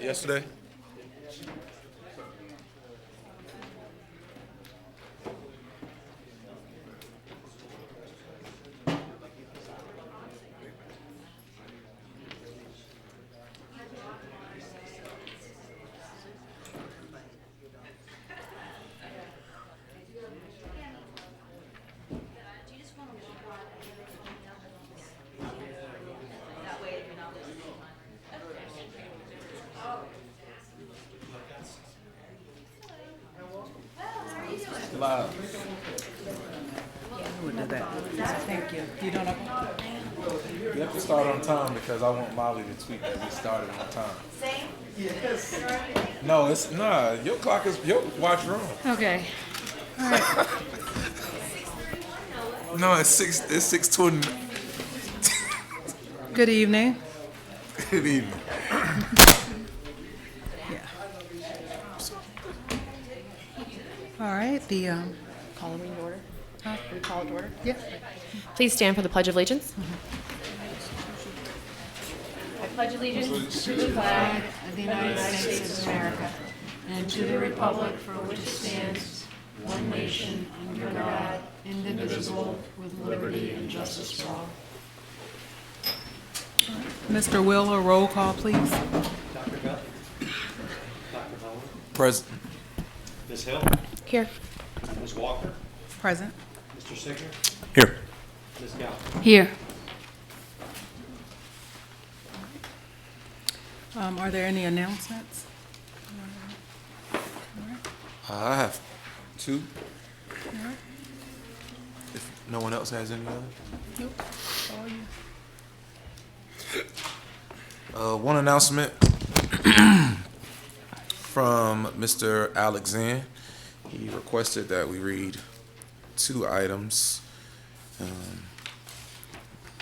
Yesterday? Live. We'll do that. Thank you. You don't know? You have to start on time because I want Molly to tweet that we started on time. No, it's your clock is your watch wrong. Okay. No, it's 6:20. Good evening. Good evening. Yeah. All right. Call the meeting to order. We call it to order. Yeah. Please stand for the Pledge of Allegiance. I pledge allegiance to the flag of the United States of America and to the republic for which it stands, one nation, under God, indivisible, with liberty and justice for all. Mr. Wheeler, roll call, please. Dr. Bell? Dr. Bowen? Present. Ms. Hill? here. Ms. Walker? Present. Mr. Singer? Here. Ms. Galvin? Here. Are there any announcements? I have two. If no one else has any other. Nope. All you. One announcement from Mr. Alexander. He requested that we read two items.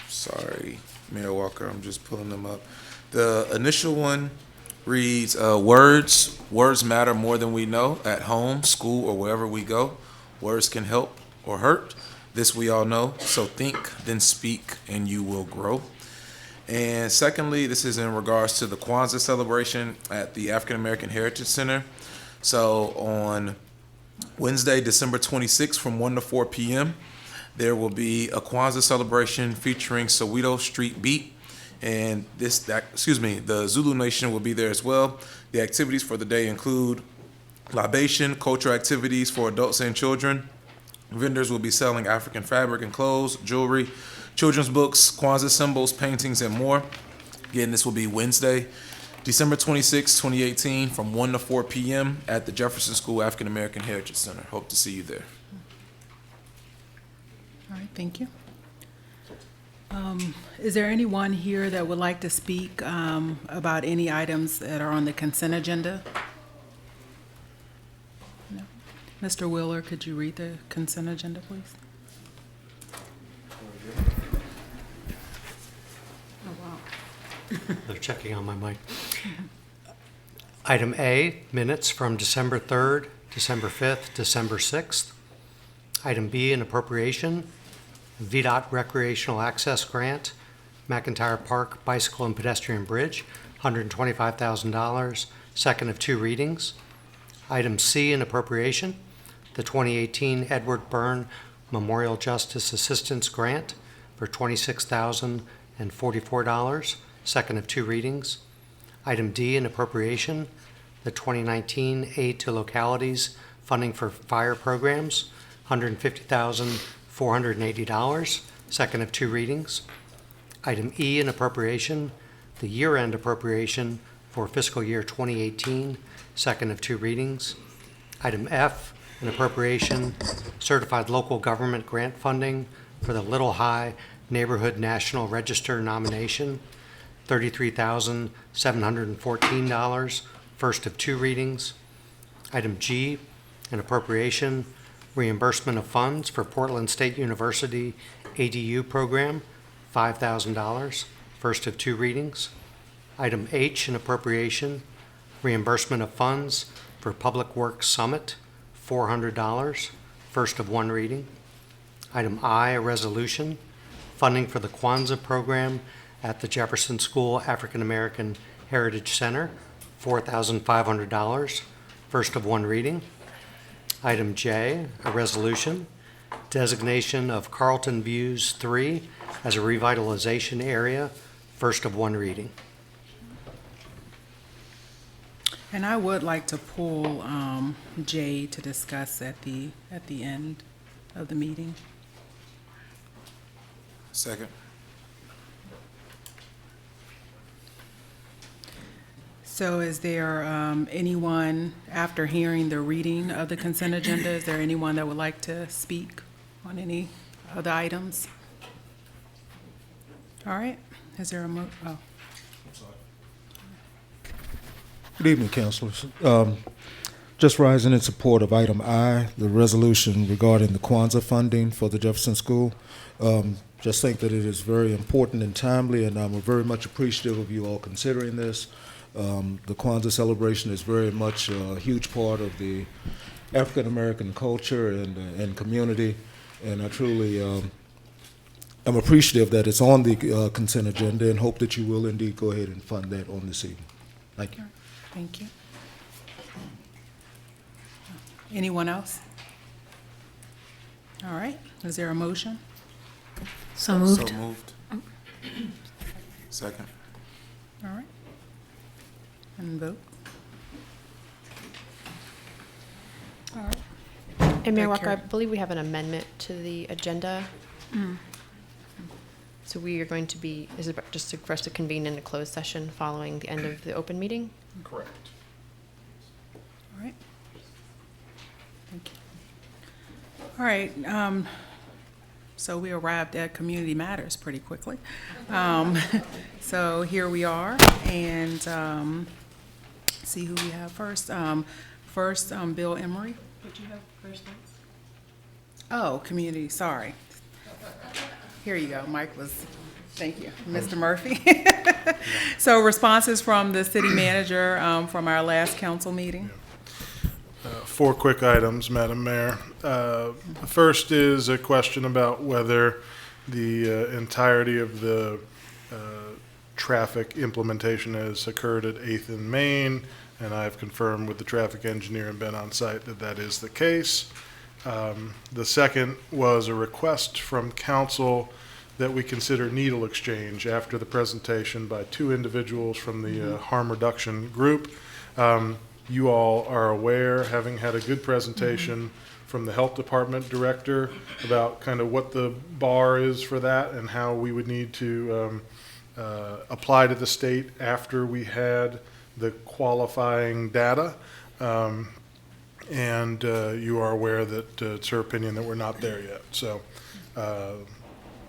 Sorry, Mayor Walker, I'm just pulling them up. The initial one reads, words matter more than we know. At home, school, or wherever we go, words can help or hurt. This we all know. So think, then speak, and you will grow. And secondly, this is in regards to the Kwanzaa celebration at the African American Heritage Center. So on Wednesday, December 26th from 1 to 4 p.m., there will be a Kwanzaa celebration featuring Soweto Street Beat. And the Zulu Nation will be there as well. The activities for the day include libation, cultural activities for adults and children. Vendors will be selling African fabric and clothes, jewelry, children's books, Kwanzaa symbols, paintings, and more. Again, this will be Wednesday, December 26, 2018, from 1 to 4 p.m. at the Jefferson School African American Heritage Center. Hope to see you there. All right. Thank you. Is there anyone here that would like to speak about any items that are on the consent agenda? No. Mr. Wheeler, could you read the consent agenda, please? Oh, wow. They're checking on my mic. Item A, minutes from December 3rd, December 5th, December 6th. Item B, an appropriation, VDOT Recreational Access Grant, McIntyre Park Bicycle and Pedestrian Bridge, $125,000, second of two readings. Item C, an appropriation, the 2018 Edward Byrne Memorial Justice Assistance Grant for $26,044, second of two readings. Item D, an appropriation, the 2019 Aid to Localities Funding for Fire Programs, $150,480, second of two readings. Item E, an appropriation, the year-end appropriation for fiscal year 2018, second of two readings. Item F, an appropriation, certified local government grant funding for the Little High Neighborhood National Register nomination, $33,714, first of two readings. Item G, an appropriation, reimbursement of funds for Portland State University ADU program, $5,000, first of two readings. Item H, an appropriation, reimbursement of funds for Public Works Summit, $400, first of one reading. Item I, a resolution, funding for the Kwanzaa program at the Jefferson School African American Heritage Center, $4,500, first of one reading. Item J, a resolution, designation of Carlton Views 3 as a revitalization area, first of one reading. And I would like to pull J to discuss at the end of the meeting. Second. So is there anyone, after hearing the reading of the consent agenda, is there anyone that would like to speak on any of the items? All right, is there a oh, Good evening, councilors. Just rising in support of item I, the resolution regarding the Kwanzaa funding for the Jefferson School. Just think that it is very important and timely, and we're very much appreciative of you all considering this. The Kwanzaa celebration is very much a huge part of the African-American culture and community, and I truly am appreciative that it's on the consent agenda and hope that you will indeed go ahead and fund that on this evening. Thank you. thank you. Anyone else? All right, is there a motion? So moved. So moved. Second. All right. And vote. All right. And Mayor Okay, Walker, I Karen. believe we have an amendment to the agenda. So we are going to be, is it just for us to convene in a closed session following the end of the open meeting? Correct. All right. Thank you. All right, so we arrived at Community Matters pretty quickly. So here we are, and see who we have first. First, Bill Emery. Would you have first? Oh, community, sorry. Here you go, Mike was, thank you, Mr. Murphy. So responses from the city manager from our last council meeting. Four quick items, Madam Mayor. The first is a question about whether the entirety of the traffic implementation has occurred at 8th and Main, and I've confirmed with the traffic engineer and been on site that that is the case. The second was a request from council that we consider needle exchange after the presentation by two individuals from the harm reduction group. You all are aware, having had a good presentation from the health department director about kind of what the bar is for that and how we would need to apply to the state after we had the qualifying data. And you are aware that it's her opinion that we're not there yet. So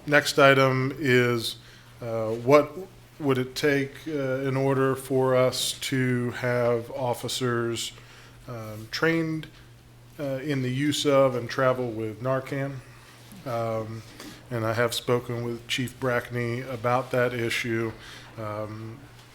next item is what would it take in order for us to have officers trained in the use of and travel with Narcan? And I have spoken with Chief Brackney about that issue,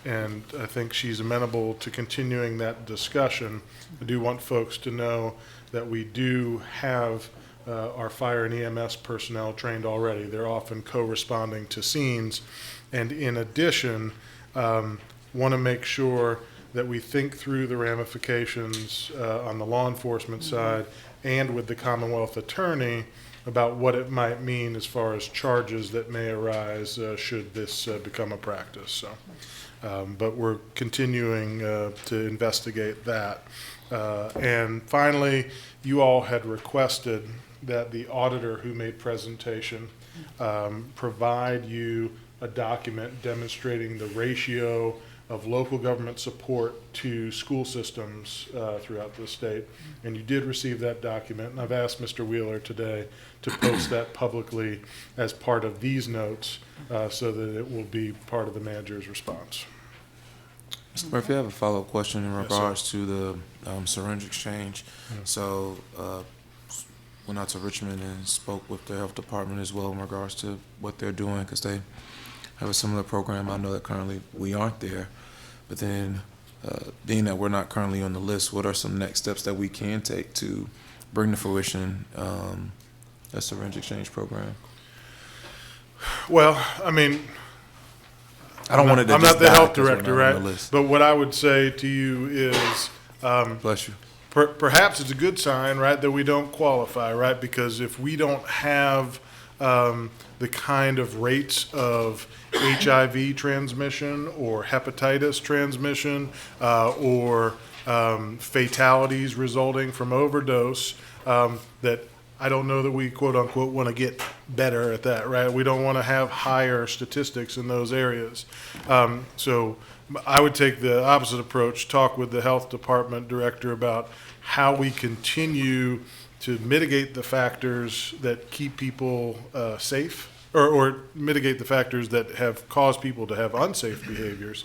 and I think she's amenable to continuing that discussion. I do want folks to know that we do have our fire and EMS personnel trained already. They're often co-responding to scenes. And in addition, want to make sure that we think through the ramifications on the law enforcement side and with the Commonwealth Attorney about what it might mean as far as charges that may arise should this become a practice. So, but we're continuing to investigate that. And finally, you all had requested that the auditor who made presentation provide you a document demonstrating the ratio of local government support to school systems throughout the state. And you did receive that document, and I've asked Mr. Wheeler today to post that publicly as part of these notes so that it will be part of the manager's response. Mr. Murphy, I have a follow-up question in Yes, regards to the syringe exchange. So, went out to Richmond and spoke with the health department as well in regards to what they're doing, because they have a similar program. I know that currently we aren't there, but then being that we're not currently on the list, what are some next steps that we can take to bring to fruition a syringe exchange program? Well, I mean, I don't want it to I'm just not the die health 'cause we're director, not on right? the list. But what I would say to you is, Bless you. perhaps it's a good sign, right, that we don't qualify, right? Because if we don't have the kind of rates of HIV transmission or hepatitis transmission or fatalities resulting from overdose, that I don't know that we quote unquote want to get better at that, right? We don't want to have higher statistics in those areas. So I would take the opposite approach, talk with the health department director about how we continue to mitigate the factors that keep people safe, or mitigate the factors that have caused people to have unsafe behaviors,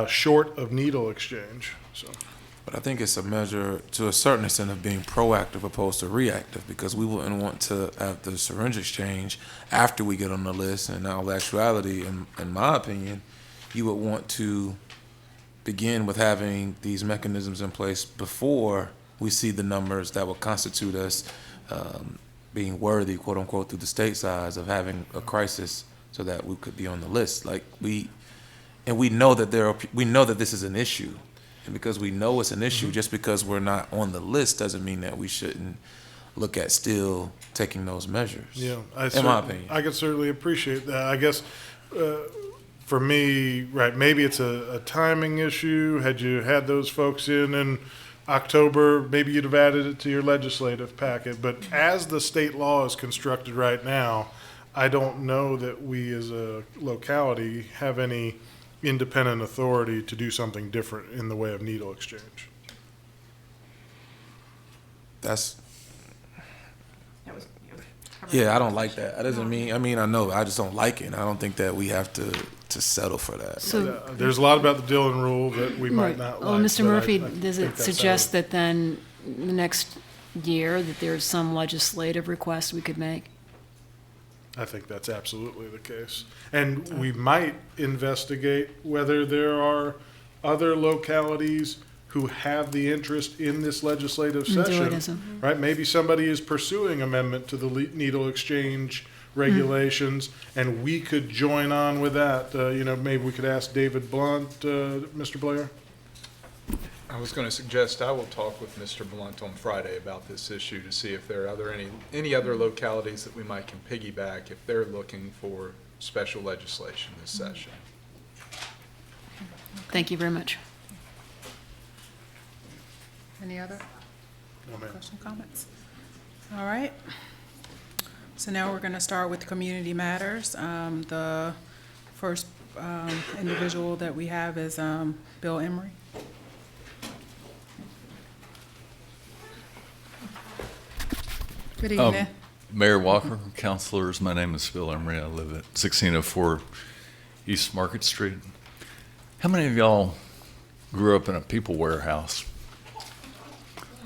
short of needle exchange, so. But I think it's a measure, to a certain extent, of being proactive opposed to reactive, because we wouldn't want to have the syringe exchange after we get on the list. And in all actuality, in my opinion, you would want to begin with having these mechanisms in place before we see the numbers that will constitute us being worthy, quote unquote, through the state size of having a crisis, so that we could be on the list. Like we know that we know that this is an issue. And because we know it's an issue, just because we're not on the list doesn't mean that we shouldn't look at still taking those measures. Yeah, in my opinion. I could certainly appreciate that. I guess for me, right, maybe it's a timing issue. Had you had those folks in October, maybe you'd have added it to your legislative packet. But as the state law is constructed right now, I don't know that we as a locality have any independent authority to do something different in the way of needle exchange. Yeah, I don't like that. That doesn't mean, I know, I just don't like it. And I don't think that we have to settle for that. So, There's a lot about the Dillon rule that we might not like. well, Mr. but Murphy, I does think it that's suggest how- that then the next year that there's some legislative request we could make? I think that's absolutely the case. And we might investigate whether there are other localities who have the interest in this legislative Do it session. as a- Right, maybe somebody is pursuing amendment to the needle exchange regulations, and we could join on with that. Maybe we could ask David Blunt, Mr. Blair? I was going to suggest I will talk with Mr. Blunt on Friday about this issue to see if there are any other localities that we might can piggyback if they're looking for special legislation this session. Thank you very much. Any other No, ma'am. questions, comments? All right. So now we're going to start with community matters. The first individual that we have is Bill Emery. Good evening. Mayor Walker, councilors, my name is Bill Emery. I live at 1604 East Market Street. How many of y'all grew up in a people warehouse?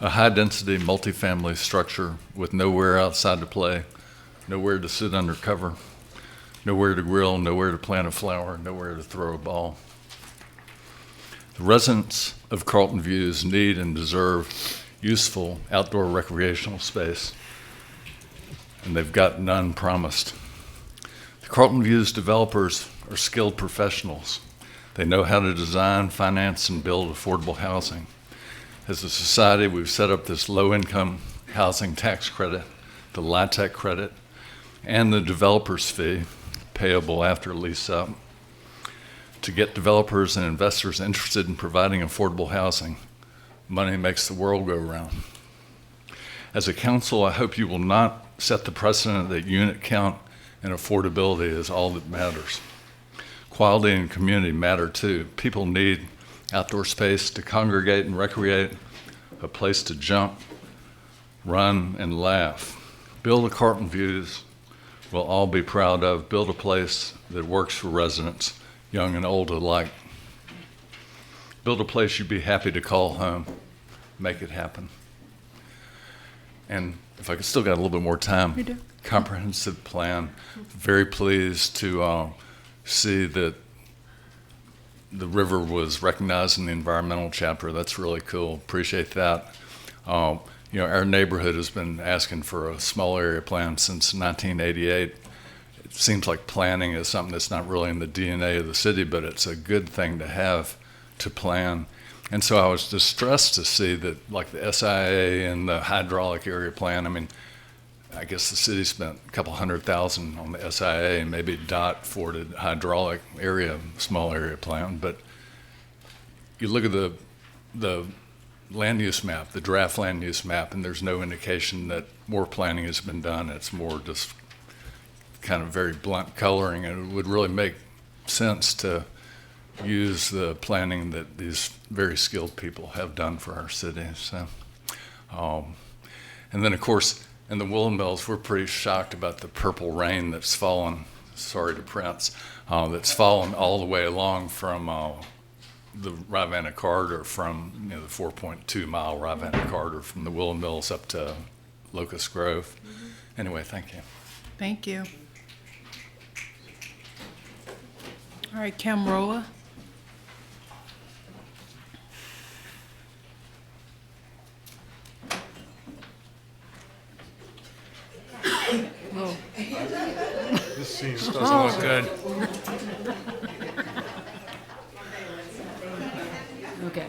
A high-density multifamily structure with nowhere outside to play, nowhere to sit under cover, nowhere to grill, nowhere to plant a flower, nowhere to throw a ball. The residents of Carlton Views need and deserve useful outdoor recreational space, and they've got none promised. The Carlton Views developers are skilled professionals. They know how to design, finance, and build affordable housing. As a society, we've set up this low-income housing tax credit, the LIHTC credit, and the developer's fee, payable after lease up, to get developers and investors interested in providing affordable housing. Money makes the world go round. As a council, I hope you will not set the precedent that unit count and affordability is all that matters. Quality and community matter too. People need outdoor space to congregate and recreate, a place to jump, run, and laugh. Build a Carlton Views we'll all be proud of. Build a place that works for residents, young and old alike. Build a place you'd be happy to call home. Make it happen. And if I could still got a little bit more time, You do. comprehensive plan. Very pleased to see that the river was recognized in the environmental chapter. That's really cool. Appreciate that. Our neighborhood has been asking for a small area plan since 1988. it seems like planning is something that's not really in the DNA of the city, but it's a good thing to have to plan. And so I was distressed to see that, like the SIA and the hydraulic area plan, I mean, I guess the city spent a couple $100,000 on the SIA, and maybe DOT forwarded hydraulic area, small area plan. But you look at the land use map, the draft land use map, and there's no indication that more planning has been done. It's more just kind of very blunt coloring, and it would really make sense to use the planning that these very skilled people have done for our city. So, and then of course, in the Woolen Mills, we're pretty shocked about the purple rain that's fallen, sorry to Prince, that's fallen all the way along from the Rivanna corridor, from the 4.2 mile Rivanna corridor from the Woolen Mills up to Locust Grove. Anyway, thank you. Thank you. All right, Kim Rolla. This scene doesn't look good. Okay.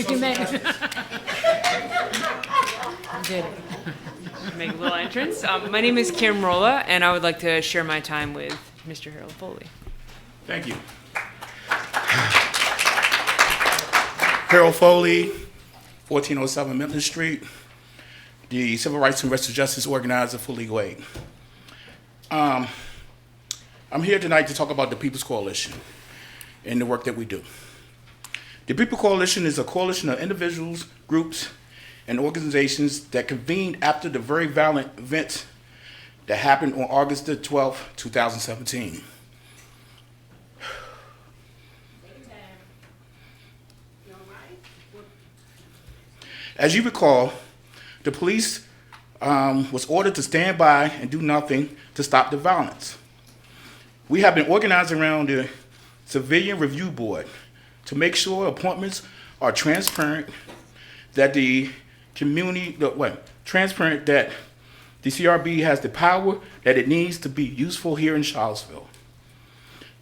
You may. Did it. Make a little entrance. My name is Kim Rolla, and I would like to share my time with Mr. Harold Foley. Thank you. Harold Foley, 1407 Milton Street, the Civil Rights and Restorative Justice Organizer for Legal Aid. I'm here tonight to talk about the People's Coalition and the work that we do. The People Coalition is a coalition of individuals, groups, and organizations that convened after the very violent events that happened on August the 12th, 2017. As you recall, the police was ordered to stand by and do nothing to stop the violence. We have been organized around the Civilian Review Board to make sure appointments are transparent, that the community, transparent, that the CRB has the power that it needs to be useful here in Charlottesville.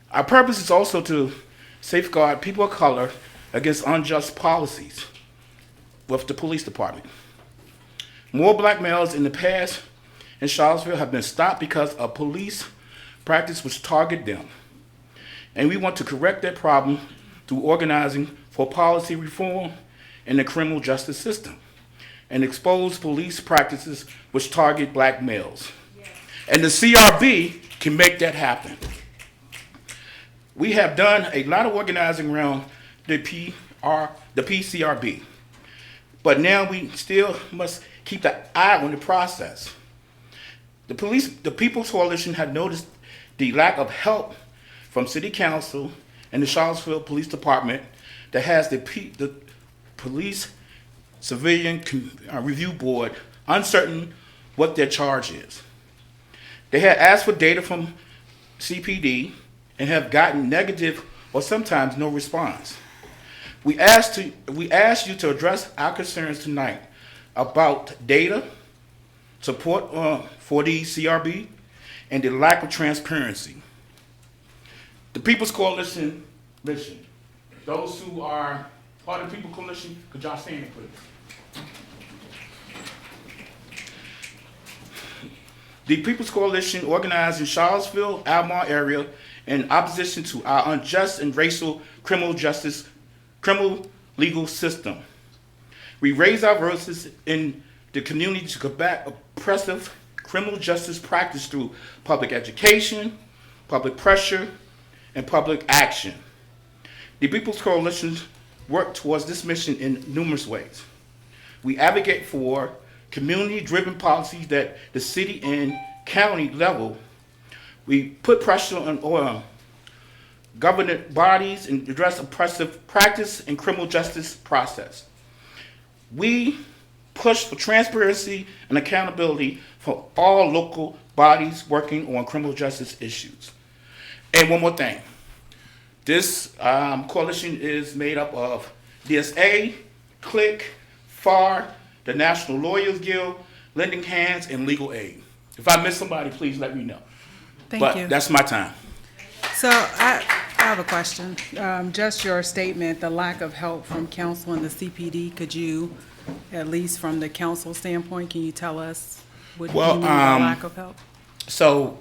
Our purpose is also to safeguard people of color against unjust policies with the police department. More black males in the past in Charlottesville have been stopped because of police practice which target them. And we want to correct that problem through organizing for policy reform in the criminal justice system and expose police practices which target black males. And the CRB can make that happen. We have done a lot of organizing around the PCRB. But now we still must keep the eye on the process. The People's Coalition had noticed the lack of help from City Council and the Charlottesville Police Department that has the Police Civilian Review Board uncertain what their charge is. They had asked for data from CPD and have gotten negative or sometimes no response. We asked you to address our concerns tonight about data, support for the CRB, and the lack of transparency. The People's Coalition mission. Those who are part of the People's Coalition, could y'all stand, please? The People's Coalition organized in Charlottesville, Albemarle area in opposition to our unjust and racial criminal legal system. We raise our voices in the community to combat oppressive criminal justice practice through public education, public pressure, and public action. The People's Coalition work towards this mission in numerous ways. We advocate for community-driven policies that the city and county level. We put pressure on government bodies and address oppressive practice and criminal justice process. We push for transparency and accountability for all local bodies working on criminal justice issues. And one more thing, This coalition is made up of DSA, CLIC, FAR, the National Lawyers Guild, Lending Hands, and Legal Aid. If I miss somebody, please let me know. Thank But you. that's my time. So I have a question. Just your statement, the lack of help from council and the CPD, could you, at least from the council standpoint, can you tell us what you mean by lack of help? So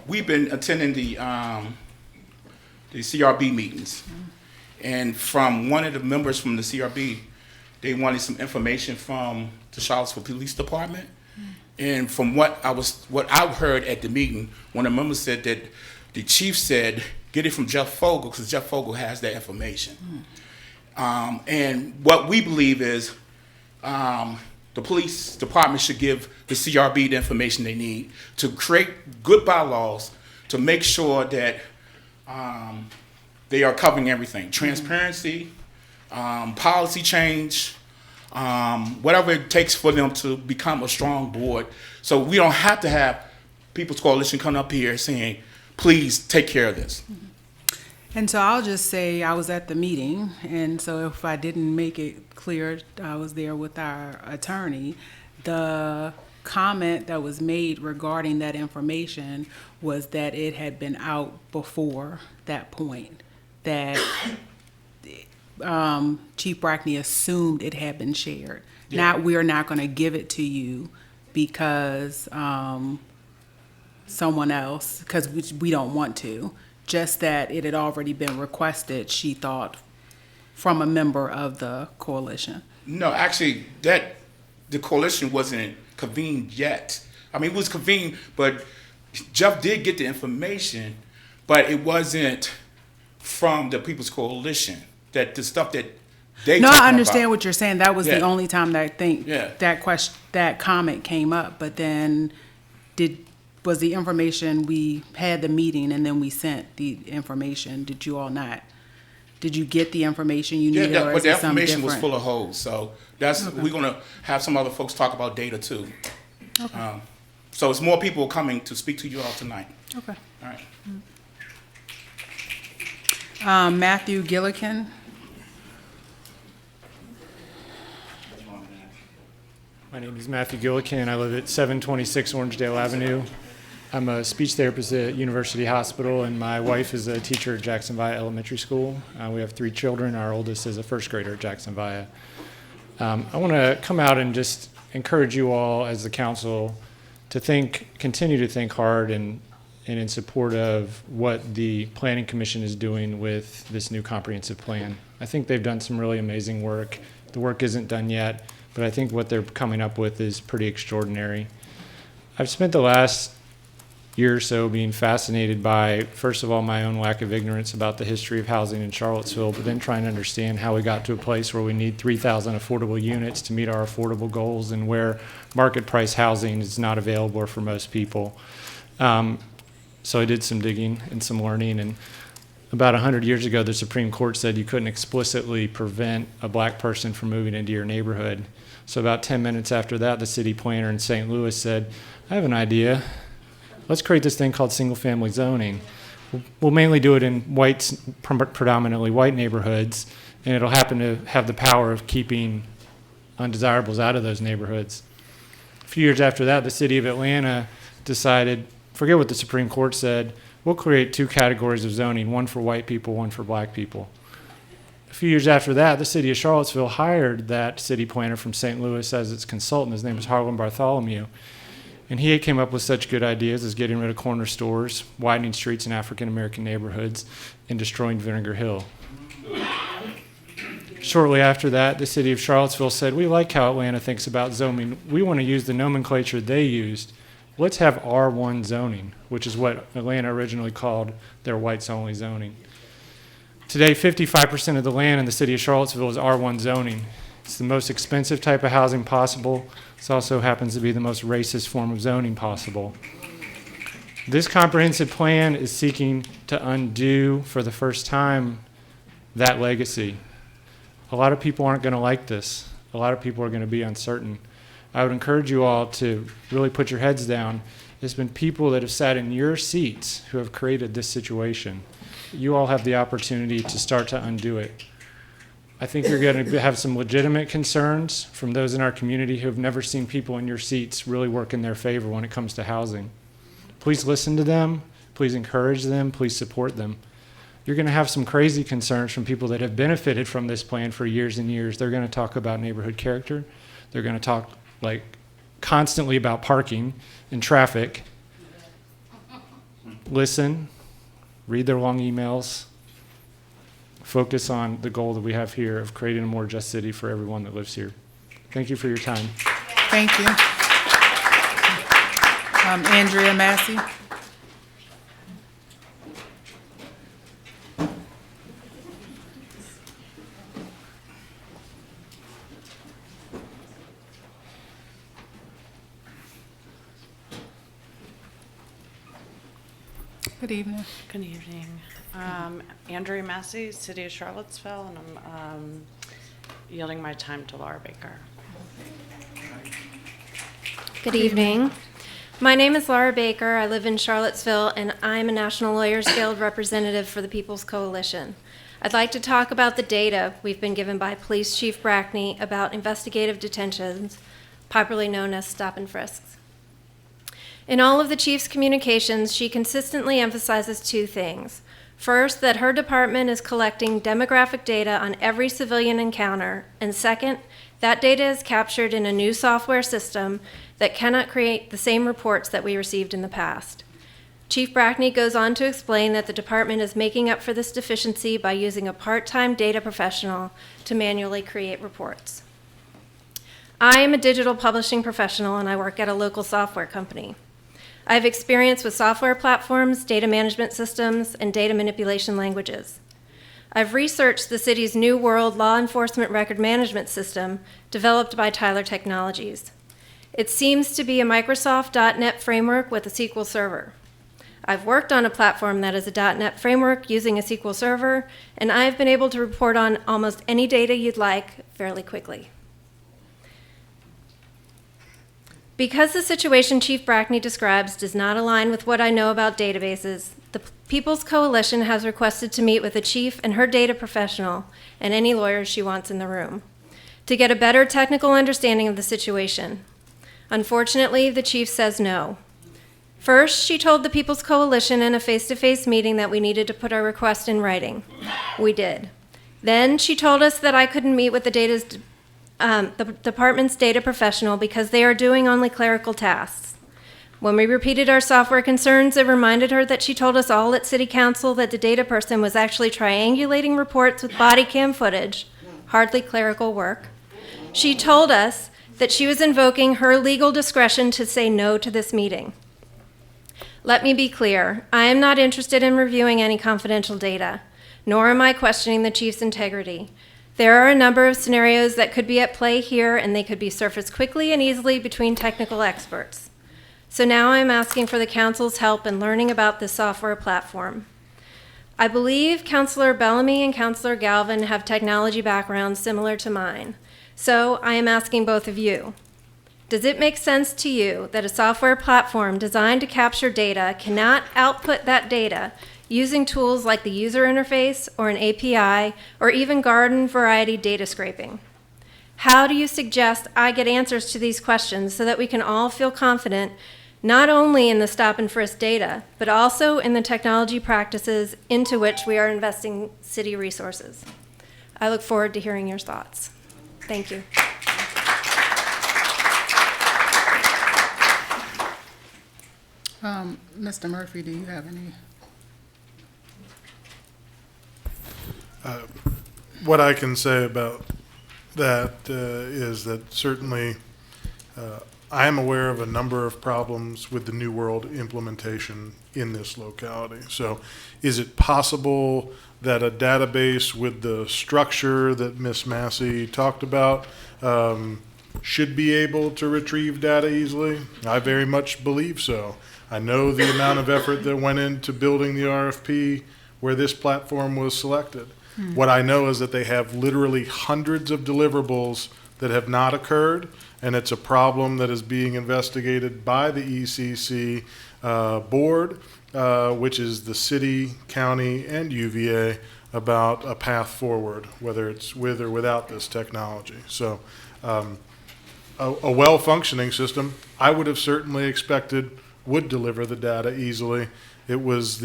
we've been attending the CRB meetings. And from one of the members from the CRB, they wanted some information from the Charlottesville Police Department. And from what I heard at the meeting, one of the members said that the chief said, get it from Jeff Fogel, because Jeff Fogel has that information. And what we believe is the police department should give the CRB the information they need to create good bylaws to make sure that they are covering everything. Transparency, policy change, whatever it takes for them to become a strong board. So we don't have to have People's Coalition come up here saying, please take care of this. And so I'll just say I was at the meeting, and so if I didn't make it clear, I was there with our attorney. The comment that was made regarding that information was that it had been out before that point, that Chief Brackney assumed it had been shared. Yeah. We're not going to give it to you because someone else, because we don't want to. Just that it had already been requested, she thought, from a member of the coalition. No, actually, the coalition wasn't convened yet. I mean, it was convened, but Jeff did get the information, but it wasn't from the People's Coalition. That the stuff that they No, talking I understand about. what you're saying. That was the Yeah. only time that I think Yeah. that comment came up. But then, was the information, we had the meeting and then we sent the information? Did you all not? Did you get the information you needed, or but is the it something information was different? full of holes. So we're gonna have some other folks talk about data too. Okay. So it's more people coming to speak to you all tonight. Okay. All right. Matthew Gillikin. My name is Matthew Gillikin. I live at 726 Orangedale Avenue. I'm a speech therapist at University Hospital, and my wife is a teacher at Jackson Via Elementary School. We have 3 children. Our oldest is a first grader at Jackson Via. I want to come out and just encourage you all as the council to continue to think hard and in support of what the Planning Commission is doing with this new comprehensive plan. I think they've done some really amazing work. The work isn't done yet, but I think what they're coming up with is pretty extraordinary. I've spent the last year or so being fascinated by, first of all, my own lack of ignorance about the history of housing in Charlottesville, but then trying to understand how we got to a place where we need 3,000 affordable units to meet our affordable goals and where market price housing is not available for most people. So I did some digging and some learning, and about 100 years ago, the Supreme Court said you couldn't explicitly prevent a black person from moving into your neighborhood. So about 10 minutes after that, the city planner in St. Louis said, I have an idea. Let's create this thing called single-family zoning. We'll mainly do it in predominantly white neighborhoods, and it'll happen to have the power of keeping undesirables out of those neighborhoods. A few years after that, the city of Atlanta decided, forget what the Supreme Court said, we'll create 2 categories of zoning, one for white people, one for black people. A few years after that, the city of Charlottesville hired that city planner from St. Louis as its consultant. His name was Harlan Bartholomew. And he came up with such good ideas as getting rid of corner stores, widening streets in African-American neighborhoods, and destroying Vinegar Hill. Shortly after that, the city of Charlottesville said, we like how Atlanta thinks about zoning. We want to use the nomenclature they used. Let's have R1 zoning, which is what Atlanta originally called their whites-only zoning. Today, 55% of the land in the city of Charlottesville is R1 zoning. It's the most expensive type of housing possible. It also happens to be the most racist form of zoning possible. This comprehensive plan is seeking to undo, for the first time, that legacy. A lot of people aren't going to like this. A lot of people are going to be uncertain. I would encourage you all to really put your heads down. There's been people that have sat in your seats who have created this situation. you all have the opportunity to start to undo it. I think you're going to have some legitimate concerns from those in our community who have never seen people in your seats really work in their favor when it comes to housing. Please listen to them. Please encourage them. Please support them. You're going to have some crazy concerns from people that have benefited from this plan for years and years. They're going to talk about neighborhood character. They're going to talk like constantly about parking and traffic. Listen, read their long emails, focus on the goal that we have here of creating a more just city for everyone that lives here. Thank you for your time. Thank you. Andrea Massey. Good evening. Good evening. Andrea Massey, City of Charlottesville, and I'm yielding my time to Laura Baker. Good evening. My name is Laura Baker. I live in Charlottesville, and I'm a National Lawyers Guild representative for the People's Coalition. I'd like to talk about the data we've been given by Police Chief Brackney about investigative detentions, popularly known as stop and frisks. In all of the chief's communications, she consistently emphasizes two things. First, that her department is collecting demographic data on every civilian encounter, and second, that data is captured in a new software system that cannot create the same reports that we received in the past. Chief Brackney goes on to explain that the department is making up for this deficiency by using a part-time data professional to manually create reports. I am a digital publishing professional, and I work at a local software company. I have experience with software platforms, data management systems, and data manipulation languages. I've researched the city's New World Law Enforcement Record Management System developed by Tyler Technologies. It seems to be a Microsoft .NET framework with a SQL Server. I've worked on a platform that is a .NET framework using a SQL Server, and I've been able to report on almost any data you'd like fairly quickly. Because the situation Chief Brackney describes does not align with what I know about databases, the People's Coalition has requested to meet with the chief and her data professional and any lawyers she wants in the room to get a better technical understanding of the situation. Unfortunately, the chief says no. First, she told the People's Coalition in a face-to-face meeting that we needed to put our request in writing. We did. Then she told us that I couldn't meet with the department's data professional because they are doing only clerical tasks. When we repeated our software concerns, it reminded her that she told us all at City Council that the data person was actually triangulating reports with body cam footage, hardly clerical work. She told us that she was invoking her legal discretion to say no to this meeting. Let me be clear, I am not interested in reviewing any confidential data, nor am I questioning the chief's integrity. There are a number of scenarios that could be at play here, and they could be surfaced quickly and easily between technical experts. So now I'm asking for the council's help in learning about this software platform. I believe Councilor Bellamy and Councilor Galvin have technology backgrounds similar to mine. So I am asking both of you, does it make sense to you that a software platform designed to capture data cannot output that data using tools like the user interface or an API or even garden variety data scraping? How do you suggest I get answers to these questions so that we can all feel confident not only in the stop and frisk data, but also in the technology practices into which we are investing city resources? I look forward to hearing your thoughts. Thank you. Mr. Murphy, do you have any? What I can say about that is that certainly I am aware of a number of problems with the New World implementation in this locality. So is it possible that a database with the structure that Ms. Massey talked about should be able to retrieve data easily? I very much believe so. I know the amount of effort that went into building the RFP where this platform was selected. What I know is that they have literally hundreds of deliverables that have not occurred, and it's a problem that is being investigated by the ECC board which is the city, county, and UVA, about a path forward, whether it's with or without this technology. So a well-functioning system, I would have certainly expected would deliver the data easily. It was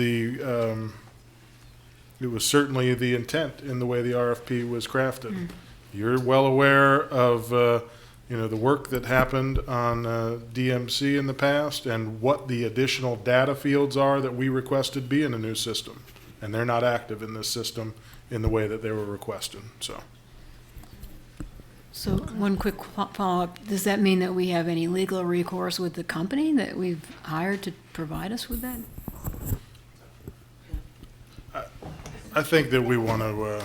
certainly the intent in the way the RFP was crafted. You're well aware of the work that happened on DMC in the past and what the additional data fields are that we requested be in a new system. And they're not active in this system in the way that they were requested, so. So one quick follow-up, does that mean that we have any legal recourse with the company that we've hired to provide us with that? I think that we want to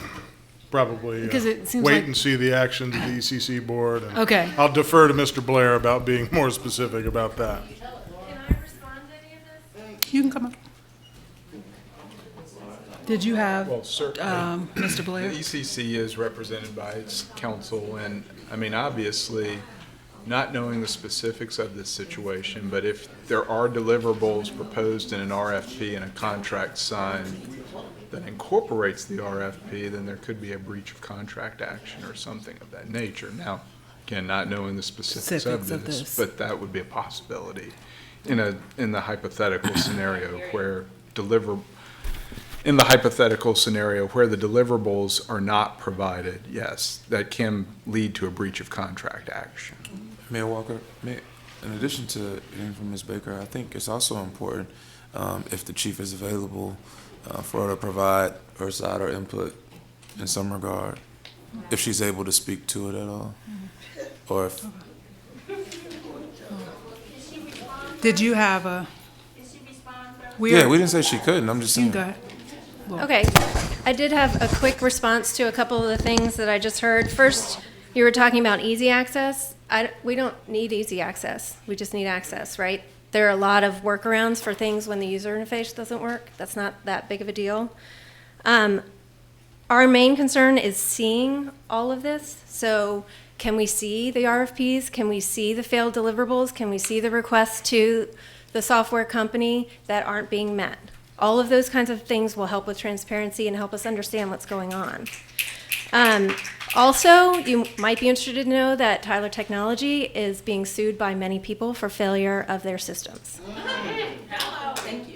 probably Because it seems wait like- and see the action of the ECC board. And Okay. I'll defer to Mr. Blair about being more specific about that. Can I respond to any of this? You can come up. Did you have, Well, certainly. Mr. Blair? The ECC is represented by its counsel, and, I mean, obviously, not knowing the specifics of this situation, but if there are deliverables proposed in an RFP and a contract signed that incorporates the RFP, then there could be a breach of contract action or something of that nature. Now, again, not knowing the specifics of this, but that would be a possibility in the hypothetical scenario where the deliverables are not provided, yes, that can lead to a breach of contract action. Mayor Walker, in addition to hearing from Ms. Baker, I think it's also important, if the chief is available, for her to provide her side or input in some regard, if she's able to speak to it at all. Or if, Did you have a? we didn't say she couldn't, I'm just You saying. go ahead. Okay, I did have a quick response to a couple of the things that I just heard. First, you were talking about easy access. We don't need easy access. We just need access, right? There are a lot of workarounds for things when the user interface doesn't work. That's not that big of a deal. Our main concern is seeing all of this. So can we see the RFPs? Can we see the failed deliverables? Can we see the requests to the software company that aren't being met? All of those kinds of things will help with transparency and help us understand what's going on. Also, you might be interested to know that Tyler Technology is being sued by many people for failure of their systems. Thank you.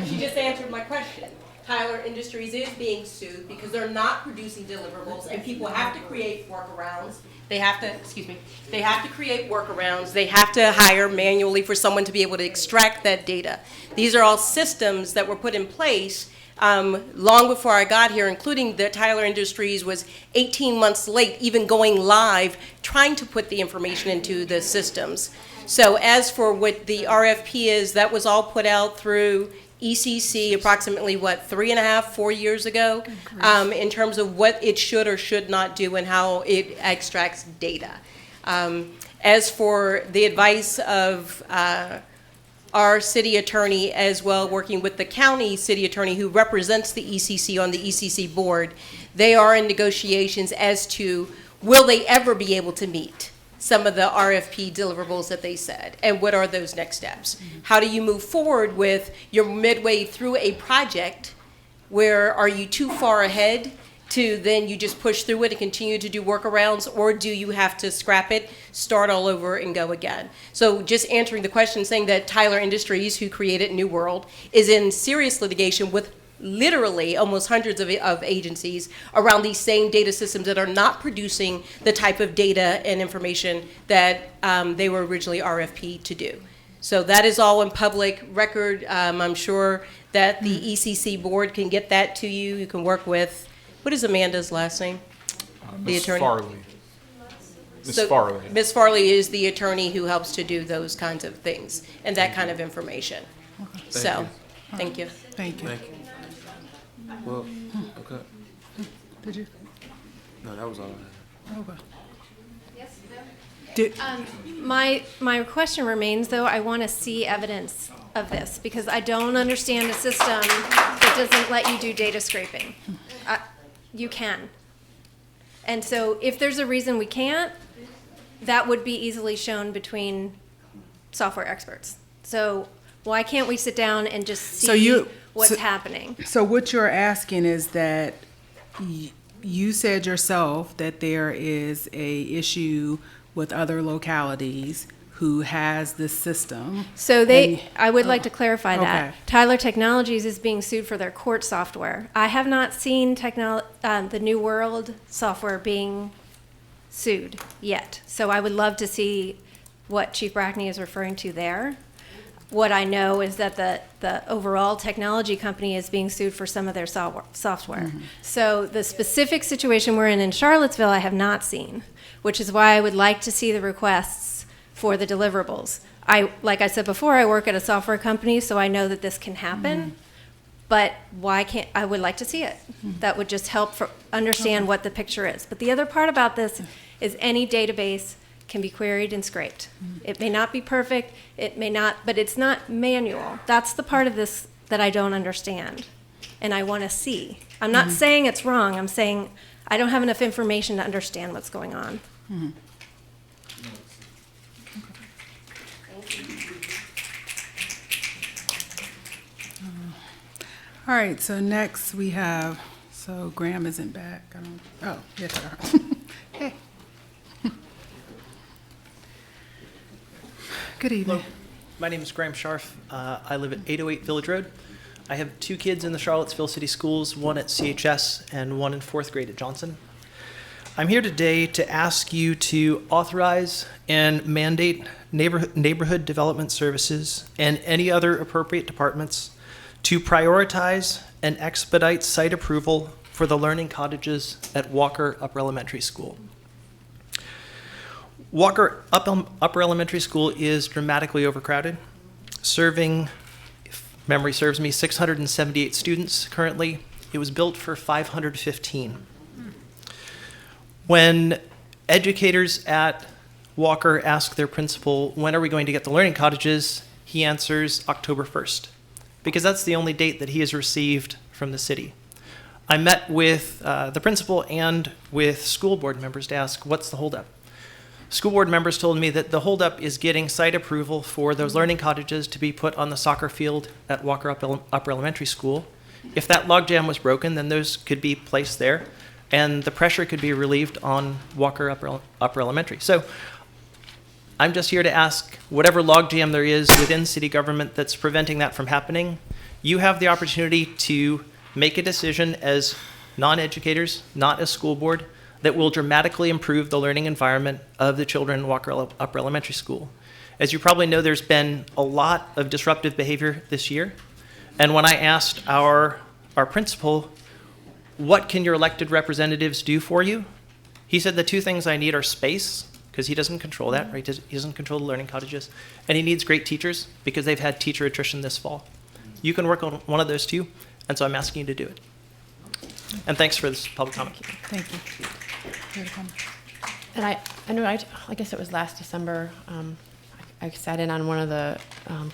She just answered my question. Tyler Industries is being sued because they're not producing deliverables and people have to create workarounds. They have to create workarounds. They have to hire manually for someone to be able to extract that data. These are all systems that were put in place long before I got here, including that Tyler Industries was 18 months late, even going live, trying to put the information into the systems. So as for what the RFP is, that was all put out through ECC approximately, 4 years ago, in terms of what it should or should not do and how it extracts data. As for the advice of our city attorney as well, working with the county city attorney who represents the ECC on the ECC board, they are in negotiations as to will they ever be able to meet some of the RFP deliverables that they said, and what are those next steps? How do you move forward with you're midway through a project where are you too far ahead to then you just push through it and continue to do workarounds, or do you have to scrap it, start all over and go again? So just answering the question, saying that Tyler Industries, who created New World, is in serious litigation with literally almost hundreds of agencies around these same data systems that are not producing the type of data and information that they were originally RFP to do. So that is all in public record. I'm sure that the ECC board can get that to you. You can work with, what is Amanda's last name? The Ms. attorney? Farley. Ms. So Farley. Ms. Farley is the attorney who helps to do those kinds of things and that kind of information. So, thank you. Thank you. Thank you. Well, okay. Did you? No, that was all I had. Okay. My question remains, though, I want to see evidence of this, because I don't understand a system that doesn't let you do data scraping. You can. And so if there's a reason we can't, that would be easily shown between software experts. So Why can't we sit down and just So see what's happening? So what you're asking is that you said yourself that there is a issue with other localities who has this system. So And- I would like to clarify that. Okay. Tyler Technologies is being sued for their court software. I have not seen the New World software being sued yet. So I would love to see what Chief Brackney is referring to there. What I know is that the overall technology company is being sued for some of their software. So the specific situation we're in Charlottesville, I have not seen, which is why I would like to see the requests for the deliverables. Like I said before, I work at a software company, so I know that this can happen. But why can't, I would like to see it. That would just help understand what the picture is. But the other part about this is any database can be queried and scraped. It may not be perfect, it may not, but it's not manual. That's the part of this that I don't understand and I want to see. I'm not saying it's wrong, I'm saying I don't have enough information to understand what's going on. All right, so next we have, so Graham isn't back. Oh, yes, sir. Hey. Good evening. Hello, my name is Graham Scharf. I live at 808 Village Road. I have 2 kids in the Charlottesville City Schools, one at CHS and one in 4th grade at Johnson. I'm here today to ask you to authorize and mandate neighborhood development services and any other appropriate departments to prioritize and expedite site approval for the learning cottages at Walker Upper Elementary School. Walker Upper Elementary School is dramatically overcrowded, serving, if memory serves me, 678 students currently. It was built for 515. When educators at Walker ask their principal, when are we going to get the learning cottages, he answers October 1st, because that's the only date that he has received from the city. I met with the principal and with school board members to ask, what's the holdup? School board members told me that the holdup is getting site approval for those learning cottages to be put on the soccer field at Walker Upper Elementary School. If that logjam was broken, then those could be placed there, and the pressure could be relieved on Walker Upper Elementary. So I'm just here to ask, whatever logjam there is within city government that's preventing that from happening, you have the opportunity to make a decision as non-educators, not as school board, that will dramatically improve the learning environment of the children in Walker Upper Elementary School. As you probably know, there's been a lot of disruptive behavior this year. And when I asked our principal, what can your elected representatives do for you? He said the 2 things I need are space, because he doesn't control that, right? He doesn't control the learning cottages. And he needs great teachers, because they've had teacher attrition this fall. You can work on one of those 2, and so I'm asking you to do it. And thanks for this public comment. Thank you. And I know, I guess it was last December, I sat in on one of the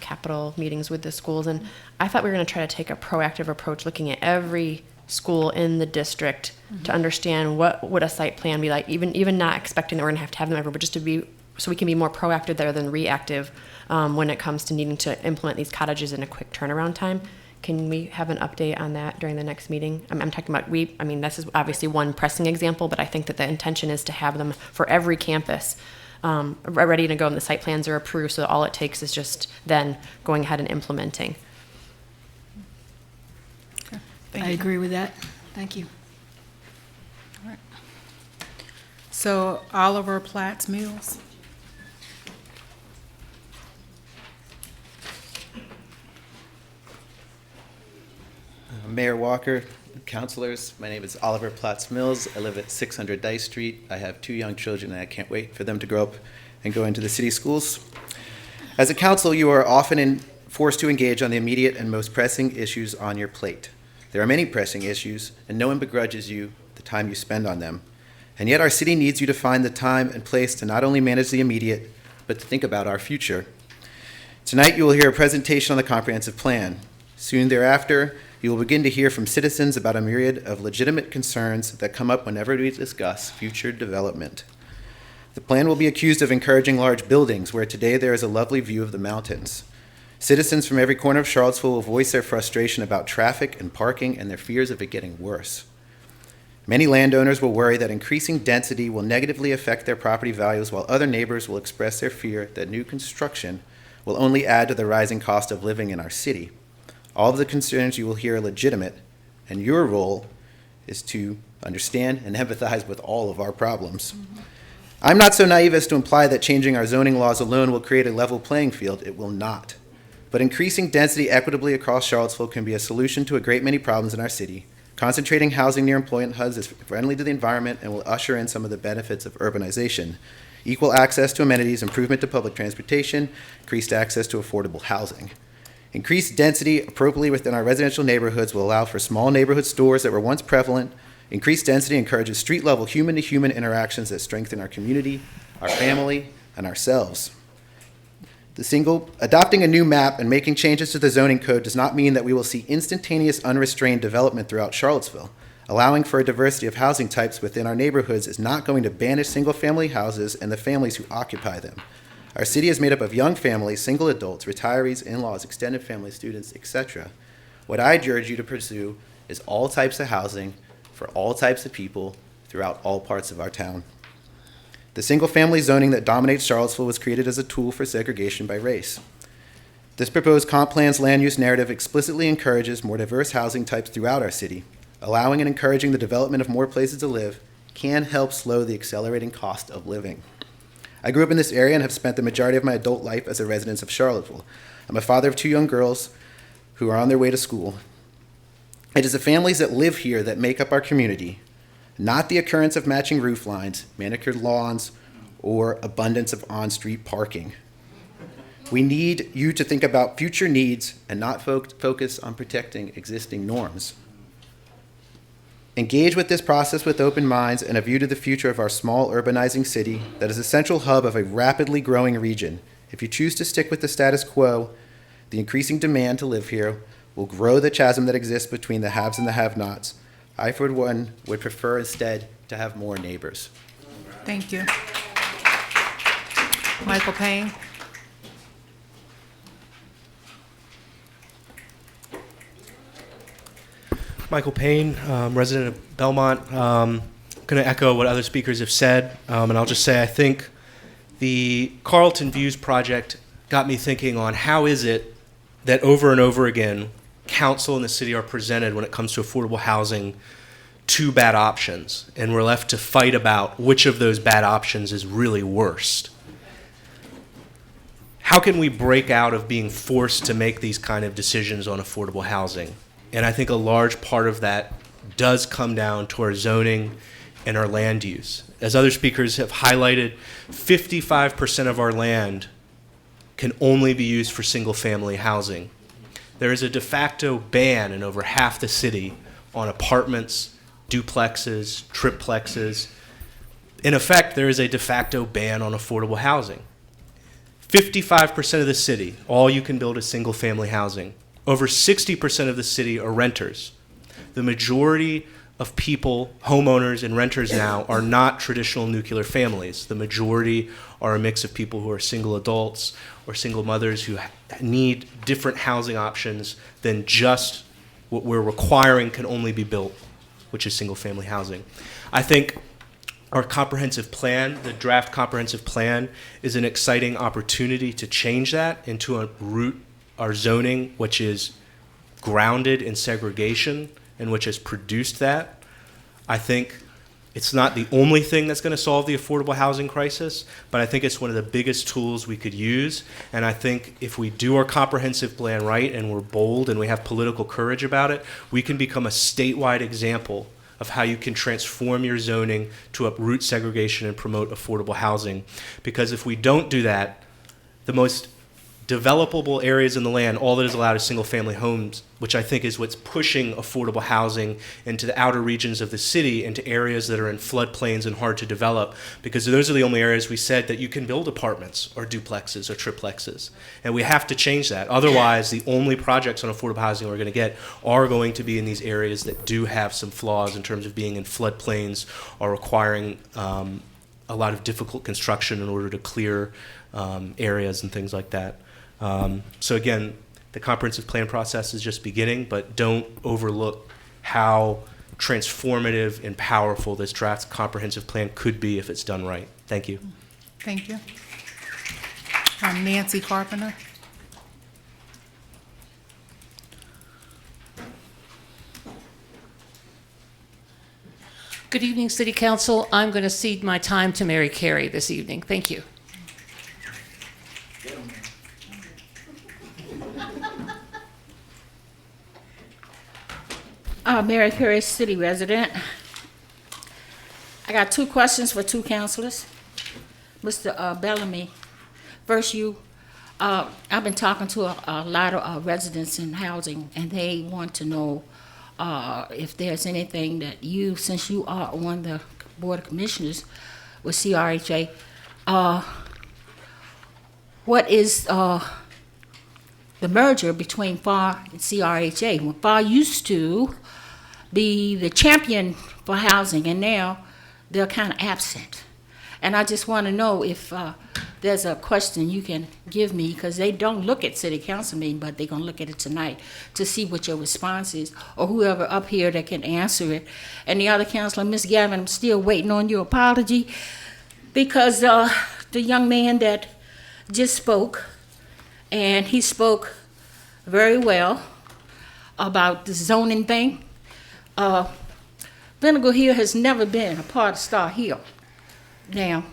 capital meetings with the schools, and I thought we were going to try to take a proactive approach, looking at every school in the district to understand what would a site plan be like, even not expecting that we're going to have them ever, but just to be, so we can be more proactive there than reactive when it comes to needing to implement these cottages in a quick turnaround time. Can we have an update on that during the next meeting? I'm talking about this is obviously one pressing example, but I think that the intention is to have them for every campus ready to go and the site plans are approved, so all it takes is just then going ahead and implementing. I agree with that. Thank you. All right. So Oliver Platt's Mills. Mayor Walker, councilors, my name is Oliver Platts Mills. I live at 600 Dice Street. I have 2 young children, and I can't wait for them to grow up and go into the city schools. As a council, you are often forced to engage on the immediate and most pressing issues on your plate. There are many pressing issues, and no one begrudges you the time you spend on them. And yet our city needs you to find the time and place to not only manage the immediate, but to think about our future. Tonight, you will hear a presentation on the comprehensive plan. Soon thereafter, you will begin to hear from citizens about a myriad of legitimate concerns that come up whenever we discuss future development. The plan will be accused of encouraging large buildings where today there is a lovely view of the mountains. Citizens from every corner of Charlottesville will voice their frustration about traffic and parking and their fears of it getting worse. Many landowners will worry that increasing density will negatively affect their property values, while other neighbors will express their fear that new construction will only add to the rising cost of living in our city. All of the concerns you will hear are legitimate, and your role is to understand and empathize with all of our problems. I'm not so naive as to imply that changing our zoning laws alone will create a level playing field. It will not. But increasing density equitably across Charlottesville can be a solution to a great many problems in our city. Concentrating housing near employment hubs is friendly to the environment and will usher in some of the benefits of urbanization. Equal access to amenities, improvement to public transportation, increased access to affordable housing. Increased density appropriately within our residential neighborhoods will allow for small neighborhood stores that were once prevalent. Increased density encourages street-level human-to-human interactions that strengthen our community, our family, and ourselves. Adopting a new map and making changes to the zoning code does not mean that we will see instantaneous, unrestrained development throughout Charlottesville. Allowing for a diversity of housing types within our neighborhoods is not going to banish single-family houses and the families who occupy them. Our city is made up of young families, single adults, retirees, in-laws, extended family, students, etc. What I urge you to pursue is all types of housing for all types of people throughout all parts of our town. The single-family zoning that dominates Charlottesville was created as a tool for segregation by race. This proposed comp plan's land use narrative explicitly encourages more diverse housing types throughout our city. Allowing and encouraging the development of more places to live can help slow the accelerating cost of living. I grew up in this area and have spent the majority of my adult life as a resident of Charlottesville. I'm a father of 2 young girls who are on their way to school. It is the families that live here that make up our community, not the occurrence of matching roof lines, manicured lawns, or abundance of on-street parking. We need you to think about future needs and not focus on protecting existing norms. Engage with this process with open minds and a view to the future of our small urbanizing city that is a central hub of a rapidly growing region. If you choose to stick with the status quo, the increasing demand to live here will grow the chasm that exists between the haves and the have-nots. I, for one, would prefer instead to have more neighbors. Thank you. Michael Payne. Michael Payne, resident of Belmont. Going to echo what other speakers have said, and I'll just say I think the Carlton Views project got me thinking on how is it that over and over again council and the city are presented when it comes to affordable housing 2 bad options, and we're left to fight about which of those bad options is really worst. How can we break out of being forced to make these kind of decisions on affordable housing? And I think a large part of that does come down to our zoning and our land use. As other speakers have highlighted, 55% of our land can only be used for single-family housing. There is a de facto ban in over half the city on apartments, duplexes, triplexes. In effect, there is a de facto ban on affordable housing. 55% of the city, all you can build is single-family housing. Over 60% of the city are renters. The majority of people, homeowners and renters now, are not traditional nuclear families. The majority are a mix of people who are single adults or single mothers who need different housing options than just what we're requiring can only be built, which is single-family housing. I think our comprehensive plan, the draft comprehensive plan, is an exciting opportunity to change that and to root our zoning, which is grounded in segregation and which has produced that. I think it's not the only thing that's going to solve the affordable housing crisis, but I think it's one of the biggest tools we could use. And I think if we do our comprehensive plan right and we're bold and we have political courage about it, we can become a statewide example of how you can transform your zoning to uproot segregation and promote affordable housing. Because if we don't do that, the most developable areas in the land, all that is allowed is single-family homes, which I think is what's pushing affordable housing into the outer regions of the city, into areas that are in floodplains and hard to develop, because those are the only areas we said that you can build apartments or duplexes or triplexes. And we have to change that. Otherwise, the only projects on affordable housing we're going to get are going to be in these areas that do have some flaws in terms of being in floodplains or requiring a lot of difficult construction in order to clear areas and things like that. So again, the comprehensive plan process is just beginning, but don't overlook how transformative and powerful this draft comprehensive plan could be if it's done right. Thank you. Thank you. Nancy Carpenter. Good evening, City Council. I'm going to cede my time to Mary Carey this evening. Thank you. Mary Carey, city resident. I got two questions for two councilors. Mr. Bellamy, first I've been talking to a lot of residents in housing, and they want to know if there's anything that you, since you are on the Board of Commissioners with CRHA, what is the merger between FAR and CRHA? When FAR used to be the champion for housing, and now they're kind of absent. And I just want to know if there's a question you can give me, because they don't look at city council meeting, but they're going to look at it tonight to see what your response is, or whoever up here that can answer it. And the other councilor, Ms. Gavin, I'm still waiting on your apology, because the young man that just spoke, and he spoke very well about the zoning thing. Vinegar Hill has never been a part of Star Hill. Now,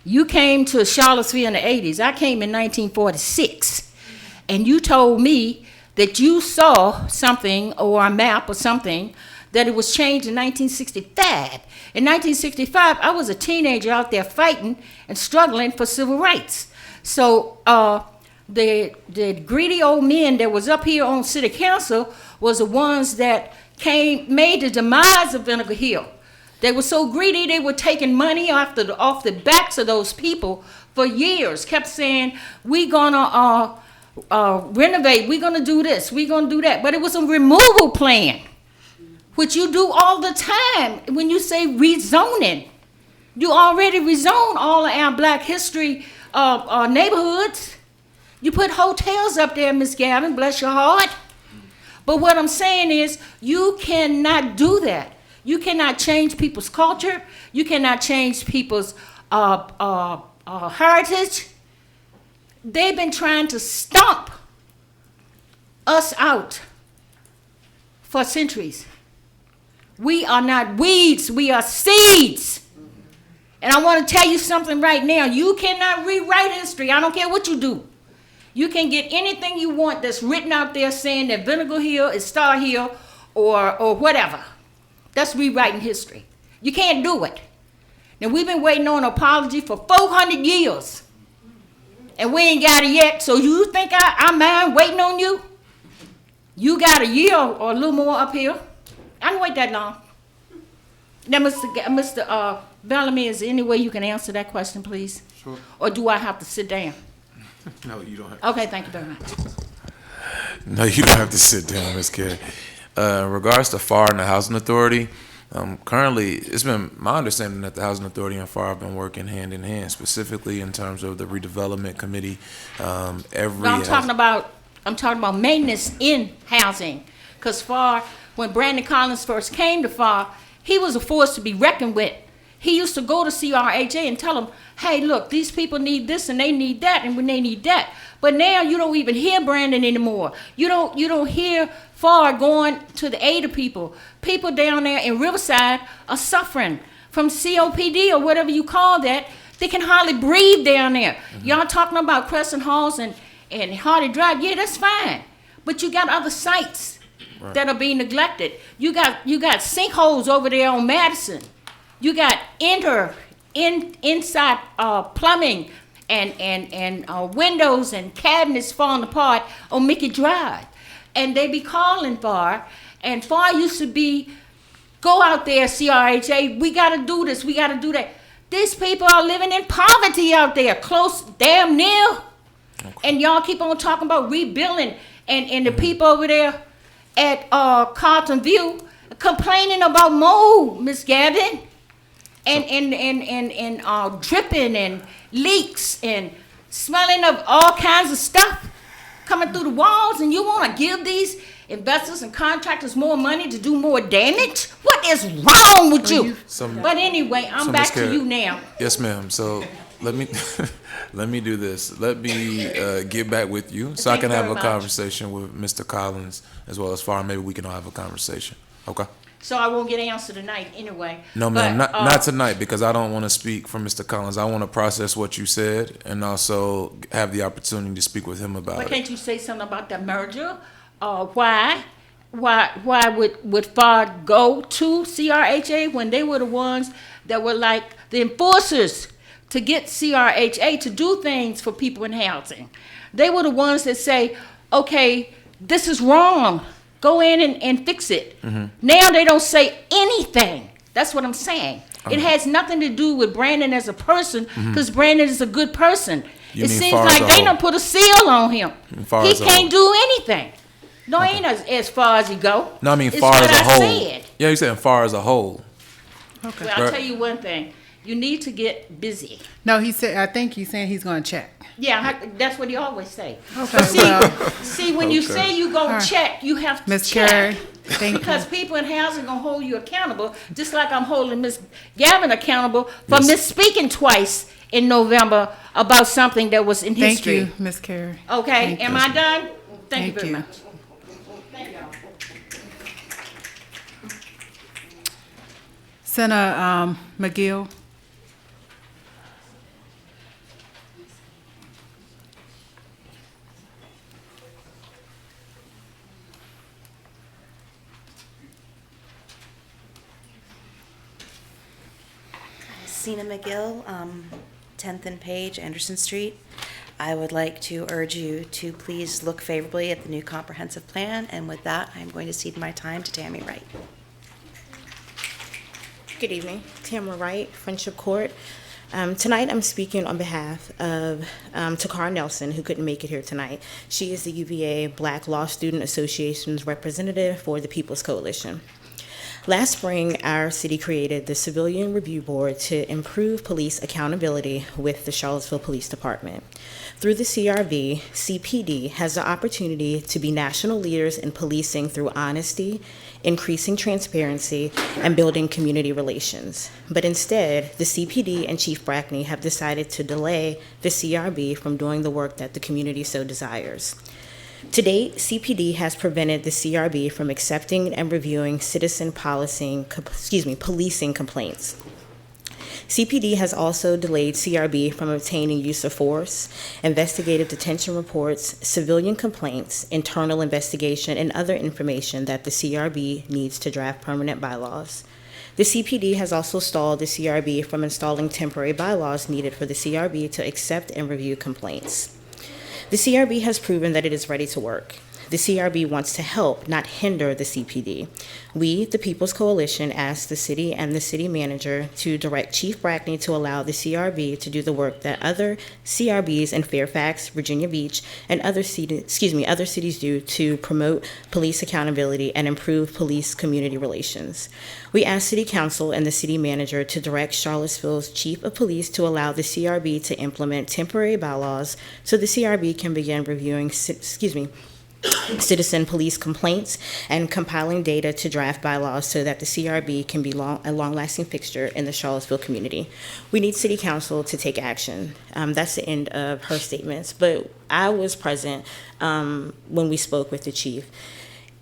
you came to Charlottesville in the 80s. I came in 1946, and you told me that you saw something, or a map or something, that it was changed in 1965. In 1965, I was a teenager out there fighting and struggling for civil rights. So the greedy old men that was up here on city council was the ones that made the demise of Vinegar Hill. They were so greedy, they were taking money off the backs of those people for years, kept saying, we're gonna renovate, we're gonna do this, we're gonna do that. But it was a removal plan, which you do all the time when you say rezoning. You already rezoned all of our Black history neighborhoods. You put hotels up there, Miss Gavin, bless your heart. But what I'm saying is, you cannot do that. You cannot change people's culture. You cannot change people's heritage. They've been trying to stomp us out for centuries. We are not weeds, we are seeds. And I want to tell you something right now. You cannot rewrite history. I don't care what you do. You can get anything you want that's written out there saying that Vinegar Hill is Star Hill or whatever. That's rewriting history. You can't do it. Now, we've been waiting on an apology for 400 years, and we ain't got it yet. So you think I mind waiting on you? You got a year or a little more up here. I don't wait that long. Now, Mr. Bellamy, is there any way you can answer that question, please? Sure. Or do I have to sit down? No, you don't have to. Okay, thank you very much. No, you don't have to sit down, Ms. Carey. In regards to FAR and the Housing Authority, currently, it's been my understanding that the Housing Authority and FAR have been working hand in hand, specifically in terms of the redevelopment committee. I'm talking about maintenance in housing, because FAR, when Brandon Collins first came to FAR, he was a force to be reckoned with. He used to go to CRHA and tell them, hey, look, these people need this and they need that and when they need that. But now you don't even hear Brandon anymore. You don't hear FAR going to the aid of people. People down there in Riverside are suffering from COPD or whatever you call that. They can hardly breathe down there. Mm-hmm. Y'all talking about Crescent Halls and Hardy Drive. Yeah, that's fine. But you got other sites that are being neglected. You got sinkholes over there on Madison. You got inside plumbing and windows and cabinets falling apart on Mickey Drive. And they be calling FAR, and FAR used to be, go out there, CRHA, we got to do this, we got to do that. These people are living in poverty out there, close, damn near. Okay. And y'all keep on talking about rebuilding, and the people over there at Carlton View complaining about mold, Miss Gavin. And dripping and leaks and smelling of all kinds of stuff coming through the walls, and you want to give these investors and contractors more money to do more damage? What is wrong with you? But anyway, I'm back to you now. Yes, ma'am. So let me let me do this. Let me get back with you so I Thank can you have very a much. conversation with Mr. Collins as well as far. Maybe we can all have a conversation. Okay. So I won't get an answer tonight anyway. No, ma'am, But, not tonight, because I don't want to speak for Mr. Collins. I want to process what you said and also have the opportunity to speak with him about Why it. can't you say something about the merger? Why would FAR go to CRHA when they were the ones that were like the enforcers to get CRHA to do things for people in housing? They were the ones that say, okay, this is wrong. Go in and fix it. Now they don't say anything. That's what I'm saying. It has nothing to do with Brandon as a person, because Brandon is a good person. You It mean seems far as like a they whole? don't put a seal on him. Far He as a can't do anything. No, ain't as far as he go. No, I mean It's far what as a I whole. said. Yeah, you saying far as a whole. Okay. Well, I'll Right. tell you one thing. You need to get busy. No, he said, I think he's saying he's gonna check. Yeah, that's what he always say. Okay, But see, well. see, when you Okay. say you go All right. check, you have to Ms. check. Carey, thank you. Because people in housing gonna hold you accountable, just like I'm holding Miss Gavin accountable for Yes. misspeaking twice in November about something that was in Thank history. you, Ms. Carey. Okay, Thank am you. I done? Thank you Thank very you. much. Senator McGill. Sina McGill, 10th and Page, Anderson Street. I would like to urge you to please look favorably at the new comprehensive plan, and with that, I'm going to cede my time to Tammy Wright. Good evening, Tamara Wright, Friendship Court. Tonight I'm speaking on behalf of Takara Nelson, who couldn't make it here tonight. She is the UVA Black Law Student Association's representative for the People's Coalition. Last spring, our city created the Civilian Review Board to improve police accountability with the Charlottesville Police Department. Through the CRB, CPD has the opportunity to be national leaders in policing through honesty, increasing transparency, and building community relations. But instead, the CPD and Chief Brackney have decided to delay the CRB from doing the work that the community so desires. To date, CPD has prevented the CRB from accepting and reviewing citizen policing complaints. CPD has also delayed CRB from obtaining use of force, investigative detention reports, civilian complaints, internal investigation, and other information that the CRB needs to draft permanent bylaws. The CPD has also stalled the CRB from installing temporary bylaws needed for the CRB to accept and review complaints. The CRB has proven that it is ready to work. The CRB wants to help, not hinder the CPD. We, the People's Coalition, asked the city and the city manager to direct Chief Brackney to allow the CRB to do the work that other CRBs in Fairfax, Virginia Beach, and other cities do to promote police accountability and improve police community relations. We asked City Council and the city manager to direct Charlottesville's Chief of Police to allow the CRB to implement temporary bylaws so the CRB can begin reviewing citizen police complaints and compiling data to draft bylaws so that the CRB can be a long-lasting fixture in the Charlottesville community. We need City Council to take action. That's the end of her statements, but I was present when we spoke with the chief.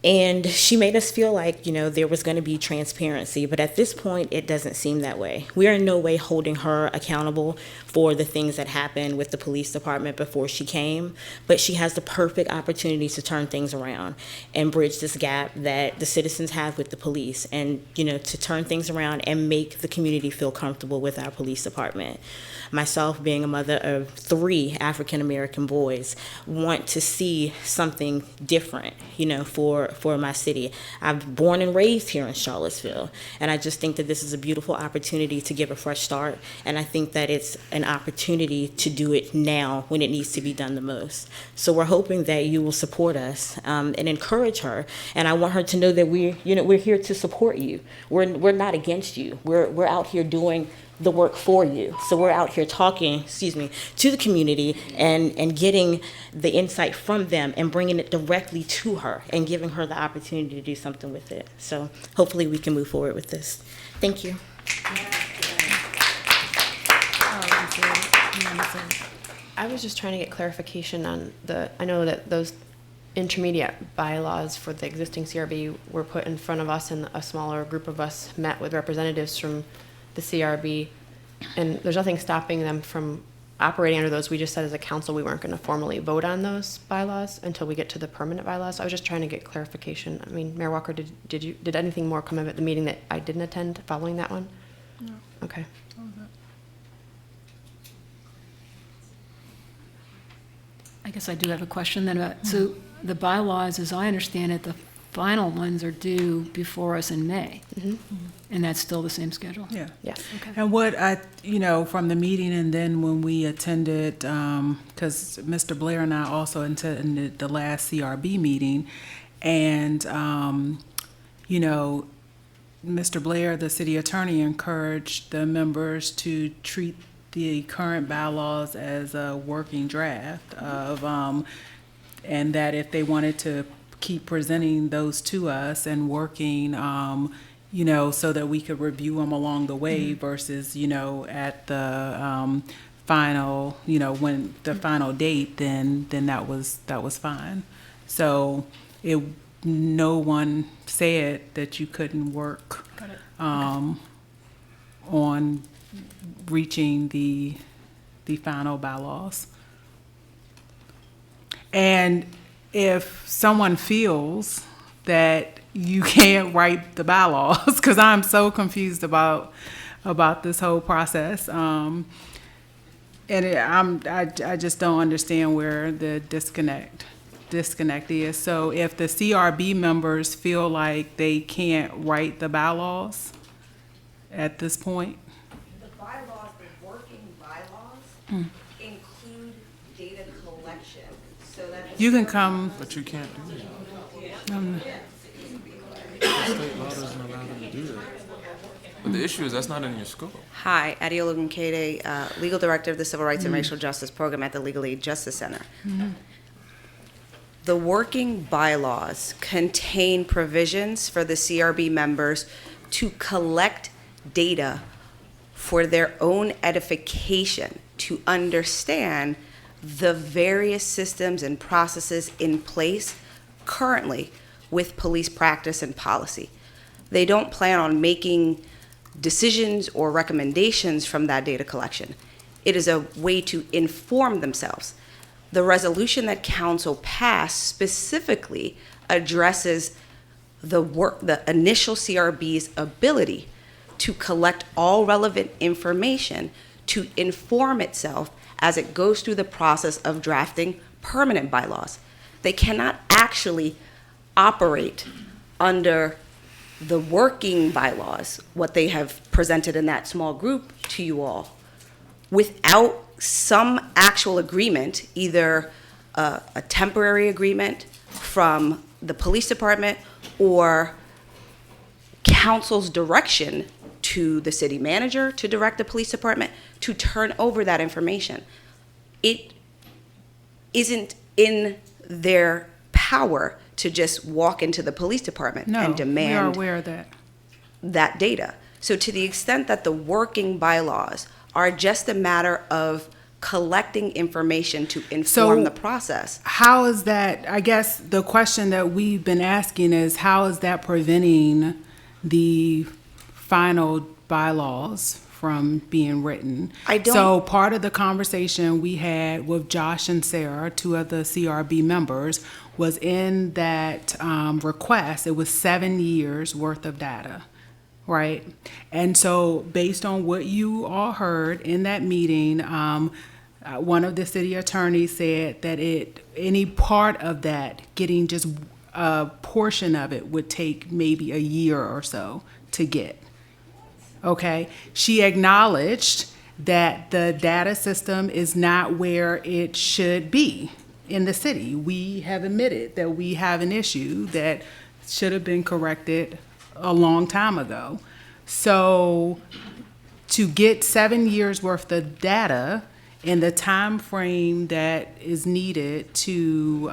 And she made us feel like, there was going to be transparency, but at this point, it doesn't seem that way. We are in no way holding her accountable for the things that happened with the police department before she came, but she has the perfect opportunity to turn things around and bridge this gap that the citizens have with the police and, to turn things around and make the community feel comfortable with our police department. Myself, being a mother of 3 African-American boys, want to see something different, for my city. I'm born and raised here in Charlottesville, and I just think that this is a beautiful opportunity to give a fresh start, and I think that it's an opportunity to do it now when it needs to be done the most. So we're hoping that you will support us and encourage her, and I want her to know that we're here to support you. We're not against you. We're out here doing the work for you. So we're out here talking, to the community and getting the insight from them and bringing it directly to her and giving her the opportunity to do something with it. So hopefully we can move forward with this. Thank you. I was just trying to get clarification on I know that those intermediate bylaws for the existing CRB were put in front of us, and a smaller group of us met with representatives from the CRB, and there's nothing stopping them from operating under those. We just said as a council we weren't going to formally vote on those bylaws until we get to the permanent bylaws. I was just trying to get clarification. I mean, Mayor Walker, did anything more come up at the meeting that I didn't attend following that one? No. Okay. I guess I do have a question then about, so the bylaws, as I understand it, the final ones are due before us in May. And that's still the same schedule? Yeah. Yes. Okay. And what from the meeting and then when we attended, because Mr. Blair and I also attended the last CRB meeting, and, Mr. Blair, the city attorney, encouraged the members to treat the current bylaws as a working draft of, and that if they wanted to keep presenting those to us and working, so that we could review them along the way versus, at the final, when the final date, then that was fine. So no one said that you couldn't work on reaching the final bylaws. And if someone feels that you can't write the bylaws, because I'm so confused about this whole process, and I just don't understand where the disconnect is. So if the CRB members feel like they can't write the bylaws at this point, the bylaws, the working bylaws, include data collection, so that you can come. But you can't do that. The state law doesn't allow them to do that. But the issue is that's not in your scope. Hi, Adiola Nkede, Legal Director of the Civil Rights and Racial Justice Program at the Legal Aid Justice Center. The working bylaws contain provisions for the CRB members to collect data for their own edification, to understand the various systems and processes in place currently with police practice and policy. They don't plan on making decisions or recommendations from that data collection. It is a way to inform themselves. The resolution that council passed specifically addresses the initial CRB's ability to collect all relevant information to inform itself as it goes through the process of drafting permanent bylaws. They cannot actually operate under the working bylaws, what they have presented in that small group to you all, without some actual agreement, either a temporary agreement from the police department or council's direction to the city manager to direct the police department to turn over that information. It isn't in their power to just walk into the police department and demand. We are aware of that. That data. So to the extent that the working bylaws are just a matter of collecting information to inform the process. How is that, I guess the question that we've been asking is, how is that preventing the final bylaws from being written? So part of the conversation we had with Josh and Sarah, two of the CRB members, was in that request. It was 7 years worth of data, right? And so based on what you all heard in that meeting, one of the city attorneys said that any part of that, getting just a portion of it, would take maybe a year or so to get. Okay, she acknowledged that the data system is not where it should be in the city. We have admitted that we have an issue that should have been corrected a long time ago. So to get 7 years worth of data in the time frame that is needed to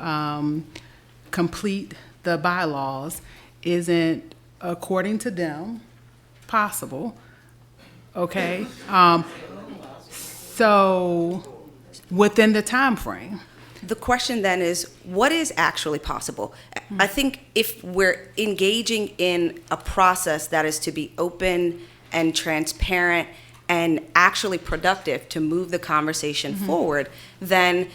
complete the bylaws isn't, according to them, possible. Okay? So within the time frame. The question then is, what is actually possible? I think if we're engaging in a process that is to be open and transparent and actually productive to move the conversation forward, then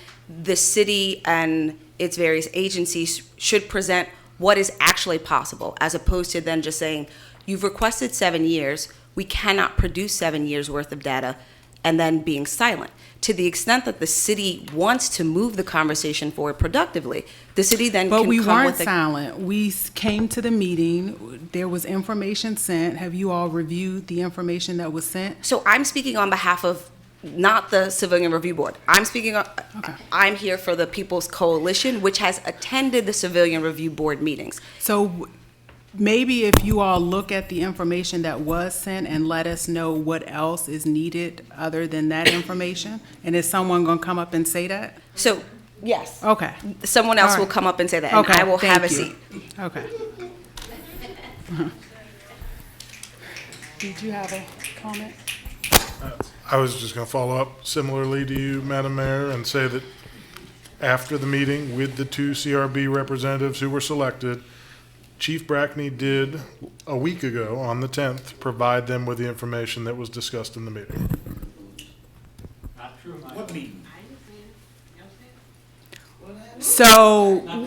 the city and its various agencies should present what is actually possible, as opposed to then just saying, you've requested 7 years, we cannot produce 7 years worth of data, and then being silent. To the extent that the city wants to move the conversation forward productively, the city then But can we come weren't with a... silent. We came to the meeting. There was information sent. Have you all reviewed the information that was sent? So I'm speaking on behalf of not the Civilian Review Board. I'm speaking on, I'm here for the People's Coalition, which has attended the Civilian Review Board meetings. So maybe if you all look at the information that was sent and let us know what else is needed other than that information, and is someone going to come up and say that? So, yes. Okay. Someone else All will right. come up and say that, and Okay, I will have a thank seat. you. Okay. Did you have a comment? I was just going to follow up similarly to you, Madam Mayor, and say that after the meeting with the 2 CRB representatives who were selected, Chief Brackney did, a week ago, on the 10th, provide them with the information that was discussed in the meeting. What meeting? So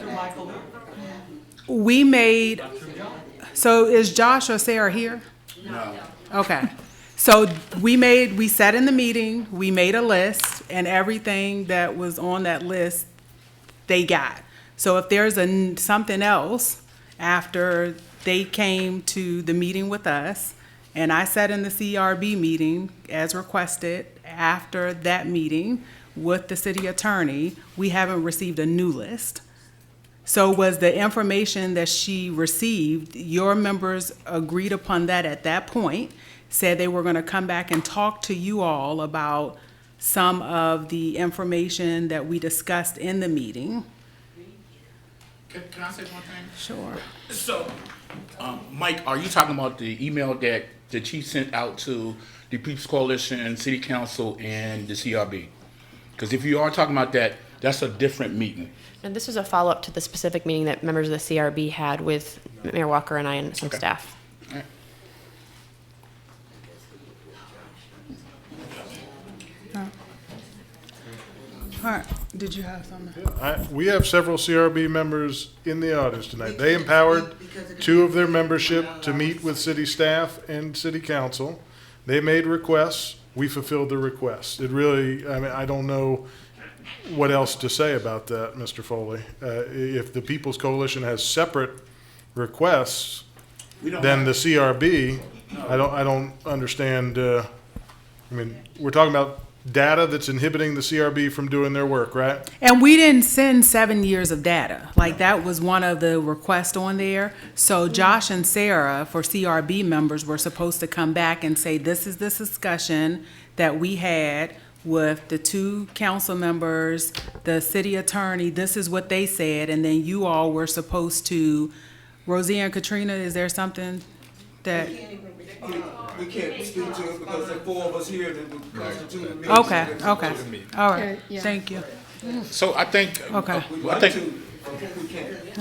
we made, so is Josh or Sarah here? No. Okay. So we sat in the meeting, we made a list, and everything that was on that list, they got. So if there's something else after they came to the meeting with us, and I sat in the CRB meeting as requested after that meeting with the city attorney, we haven't received a new list. So was the information that she received, your members agreed upon that at that point, said they were going to come back and talk to you all about some of the information that we discussed in the meeting. Can I say one thing? Sure. So, Mike, are you talking about the email that the chief sent out to the People's Coalition, City Council, and the CRB? Because if you are talking about that, that's a different meeting. And this was a follow-up to the specific meeting that members of the CRB had with Mayor Walker and I and some staff. All right, did you have something? We have several CRB members in the audience tonight. They empowered 2 of their membership to meet with city staff and city council. They made requests. We fulfilled the requests. It really, I mean, I don't know what else to say about that, Mr. Foley. If the People's Coalition has separate requests, then the CRB, I don't understand, I mean, we're talking about data that's inhibiting the CRB from doing their work, right? And we didn't send 7 years of data. Like, that was one of the requests on there. So Josh and Sarah, for CRB members, were supposed to come back and say, this is this discussion that we had with the 2 council members, the city attorney, this is what they said, and then you all were supposed to, Rosie and Katrina, is there something that? We can't speak to it because there are 4 of us here that would constitute a meeting. Okay, okay, all right, thank you. So I think, Okay. I think, Okay. I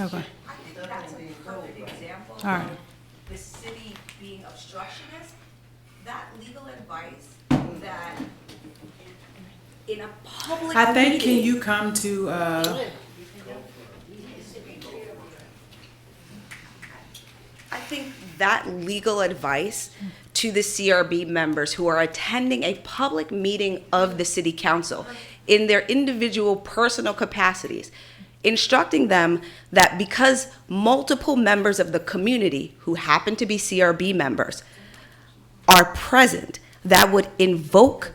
think that's a perfect example All right. of the city being obstructionist. That legal advice that in a public I think, meeting- can you come to, I think that legal advice to the CRB members who are attending a public meeting of the city council in their individual personal capacities, instructing them that because multiple members of the community who happen to be CRB members are present, that would invoke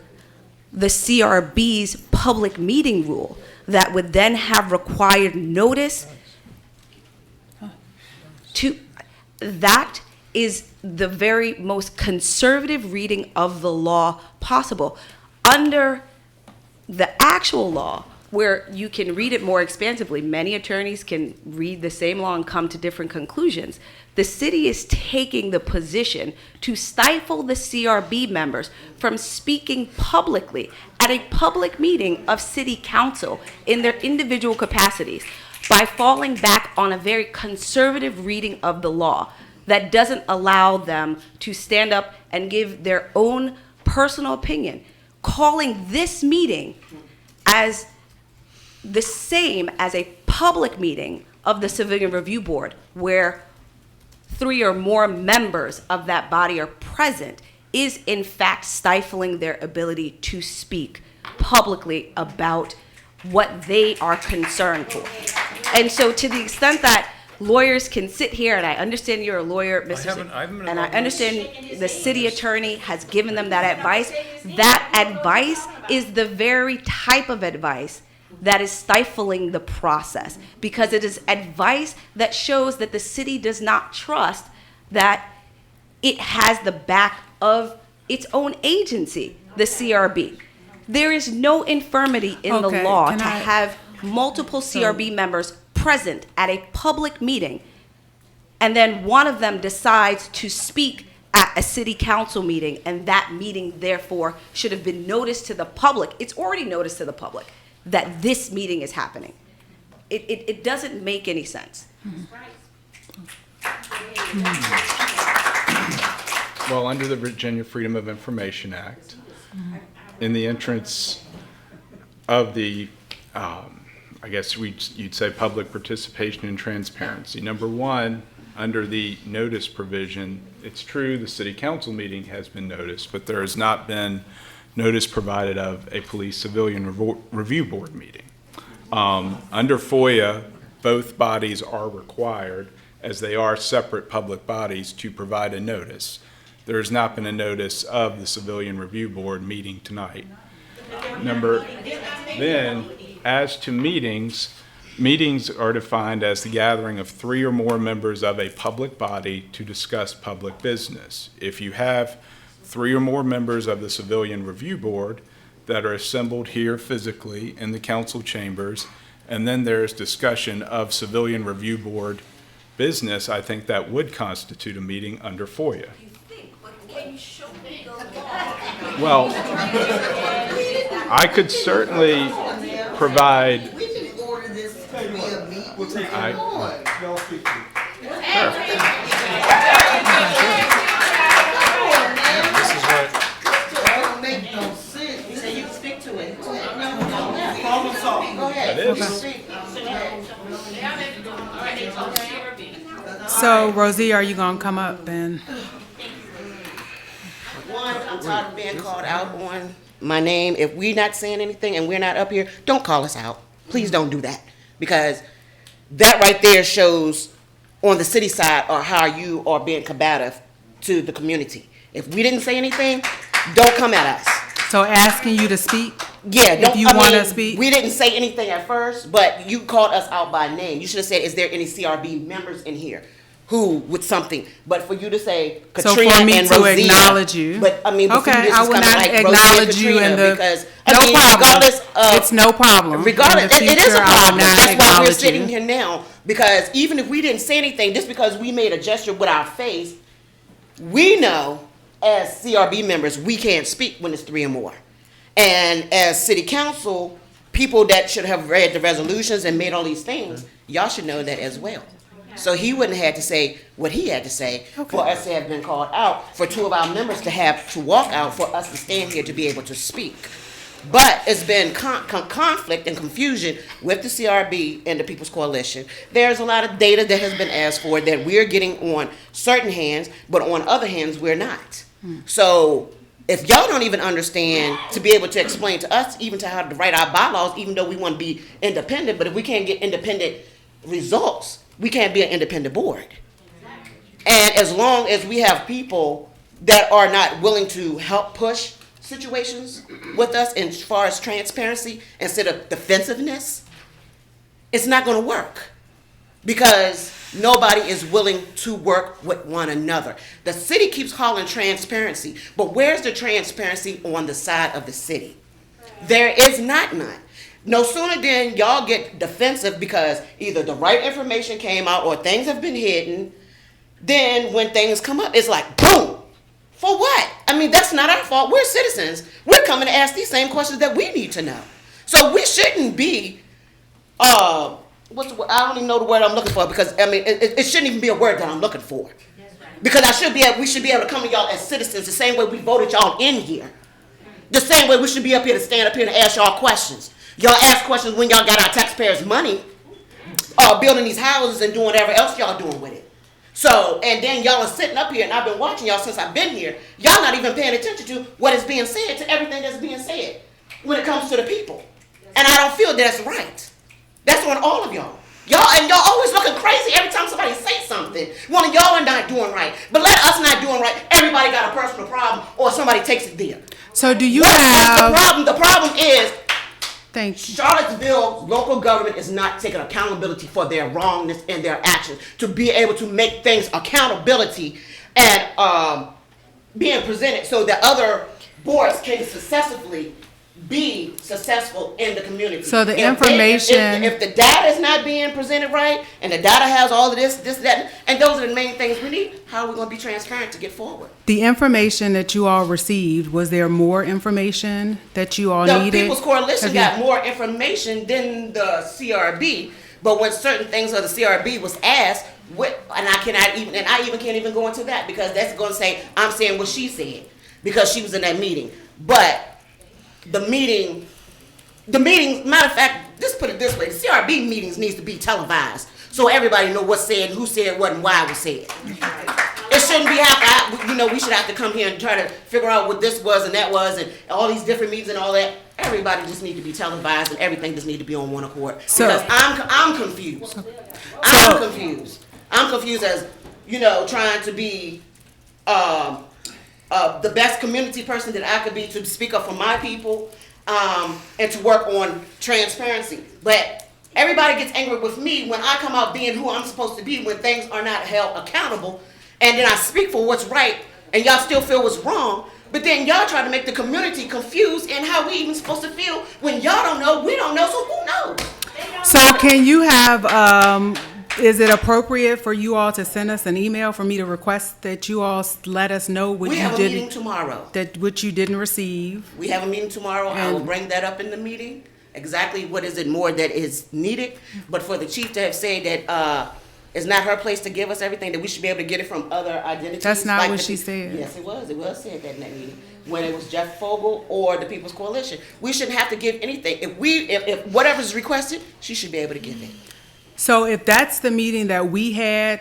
the CRB's public meeting rule that would then have required notice to, that is the very most conservative reading of the law possible. Under the actual law, where you can read it more expansively, many attorneys can read the same law and come to different conclusions. The city is taking the position to stifle the CRB members from speaking publicly at a public meeting of city council in their individual capacities by falling back on a very conservative reading of the law that doesn't allow them to stand up and give their own personal opinion, calling this meeting as the same as a public meeting of the Civilian Review Board, where 3 or more members of that body are present, is in fact stifling their ability to speak publicly about what they are concerned for. And so to the extent that lawyers can sit here, and I understand you're a lawyer, Mr. And I understand the city attorney has given them that advice. That advice is the very type of advice that is stifling the process, because it is advice that shows that the city does not trust that it has the back of its own agency, the CRB. There is no infirmity in the law to have multiple CRB members present at a public meeting, and then one of them decides to speak at a city council meeting, and that meeting therefore should have been noticed to the public. It's already noticed to the public that this meeting is happening. It doesn't make any sense. Well, under the Virginia Freedom of Information Act, in the entrance of the, I guess you'd say public participation and transparency. Number one, under the notice provision, it's true the city council meeting has been noticed, but there has not been notice provided of a police civilian review board meeting. Under FOIA, both bodies are required, as they are separate public bodies, to provide a notice. There has not been a notice of the civilian review board meeting tonight. Then, as to meetings, meetings are defined as the gathering of 3 or more members of a public body to discuss public business. If you have 3 or more members of the Civilian Review Board that are assembled here physically in the council chambers, and then there's discussion of Civilian Review Board business, I think that would constitute a meeting under FOIA. Well, I could certainly provide. So, Rosie, are you gonna come up and? One, I'm tired of being called out on my name. If we're not saying anything and we're not up here, don't call us out. Please don't do that. Because that right there shows on the city side or how you are being combative to the community. If we didn't say anything, don't come at us. So asking you to speak? Yeah, If you want to speak? We didn't say anything at first, but you called us out by name. You should have said, is there any CRB members in here who would something? But for you to say Katrina So for me and to Rosina, acknowledge you. But I mean, but for you Okay, to I just will come not like Rosina acknowledge you Katrina in the, because no I mean, problem. regardless of It's no problem. Regardless, In the it is future, a I will problem. not That's why we're acknowledge sitting you. here now. Because even if we didn't say anything, just because we made a gesture with our face, we know as CRB members we can't speak when it's 3 or more. And as city council, people that should have read the resolutions and made all these things, y'all should know that as well. So he wouldn't have to say what he had to say for us to have been called out, for 2 of our members to have to walk out, for us to stand here to be able to speak. But it's been conflict and confusion with the CRB and the People's Coalition. There's a lot of data that has been asked for that we're getting on certain hands, but on other hands, we're not. So if y'all don't even understand to be able to explain to us, even to how to write our bylaws, even though we want to be independent, but if we can't get independent results, we can't be an independent board. And as long as we have people that are not willing to help push situations with us as far as transparency instead of defensiveness, it's not going to work. Because Nobody is willing to work with one another. The city keeps calling transparency, but where's the transparency on the side of the city? There is not none. No sooner than y'all get defensive because either the right information came out or things have been hidden, then when things come up, it's like, boom. For what? I mean, that's not our fault. We're citizens. We're coming to ask these same questions that we need to know. So we shouldn't be, what's the word? I don't even know the word I'm looking for because, I mean, it shouldn't even be a word that I'm looking for. Because we should be able to come to y'all as citizens the same way we voted y'all in here. The same way we should be up here to stand up here and ask y'all questions. Y'all ask questions when y'all got our taxpayers' money, building these houses and doing whatever else y'all doing with it. So, and then y'all are sitting up here, and I've been watching y'all since I've been here. Y'all not even paying attention to what is being said, to everything that's being said when it comes to the people. And I don't feel that's right. That's on all of y'all. Y'all always looking crazy every time somebody says something. One of y'all are not doing right. But let us not doing right. Everybody got a personal problem, or somebody takes it there. So do you What's have... the problem? The problem is Thank you. Charlottesville local government is not taking accountability for their wrongness and their actions to be able to make things accountability and being presented so that other boards can successfully be successful in the community. So the information- if the data is not being presented right and the data has all of this, that, and those are the main things we need, how are we going to be transparent to get forward? The information that you all received, was there more information that you all The needed? People's Coalition Have got you- more information than the CRB, but when certain things of the CRB was asked, and I even can't even go into that because that's going to say I'm saying what she said because she was in that meeting. But the meeting, matter of fact, just put it this way, the CRB meetings needs to be televised so everybody know what's said, who said what, and why it was said. It shouldn't be we should have to come here and try to figure out what this was and that was and all these different meetings and all that. Everybody just need to be televised and everything just need to be on one accord. Because I'm confused. I'm confused as, trying to be the best community person that I could be to speak up for my people and to work on transparency. But everybody gets angry with me when I come out being who I'm supposed to be when things are not held accountable. And then I speak for what's right and y'all still feel what's wrong. But then y'all try to make the community confused in how we even supposed to feel when y'all don't know, we don't know, so who knows? So can you have, is it appropriate for you all to send us an email for me to request that you all let us know what We you have a didn't? meeting tomorrow. What you didn't receive? We have a meeting tomorrow. I will bring that up in the meeting. Exactly what is it more that is needed. But for the chief to have said that it's not her place to give us everything, that we should be able to get it from other identities. That's not like what the she pe- said. Yes, it was. It was said that in that meeting. When it was Jeff Fogel or the People's Coalition. We shouldn't have to give anything. If whatever's requested, she should be able to give it. So if that's the meeting that we had,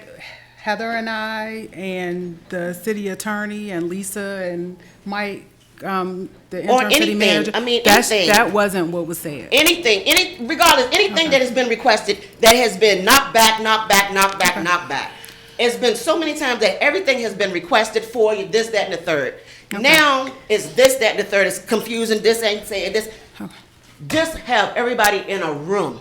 Heather and I and the city attorney and Lisa and Mike, the Or interim city anything. manager, I mean, that anything. wasn't what was said. Regardless, anything that has been requested that has been knocked back. It's been so many times that everything has been requested for you, this, that, and the third. Now it's this, that, and the third. It's confusing. This ain't saying this. Just have everybody in a room.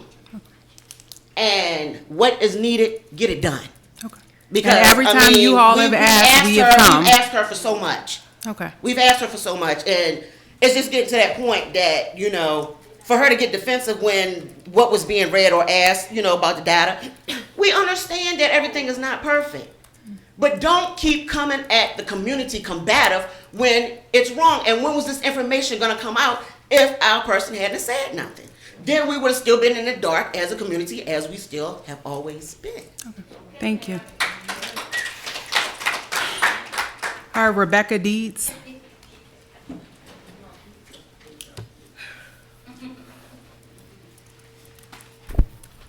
And what is needed, get it done. Okay. Because And every time you all have asked, we have come. We've asked her for so much. Okay. We've asked her for so much, and it's just getting to that point that, for her to get defensive when what was being read or asked, about the data, we understand that everything is not perfect. But don't keep coming at the community combative when it's wrong. And when was this information going to come out if our person hadn't said nothing? Then we would have still been in the dark as a community, as we still have always been. Thank you. All right, Rebecca Deeds.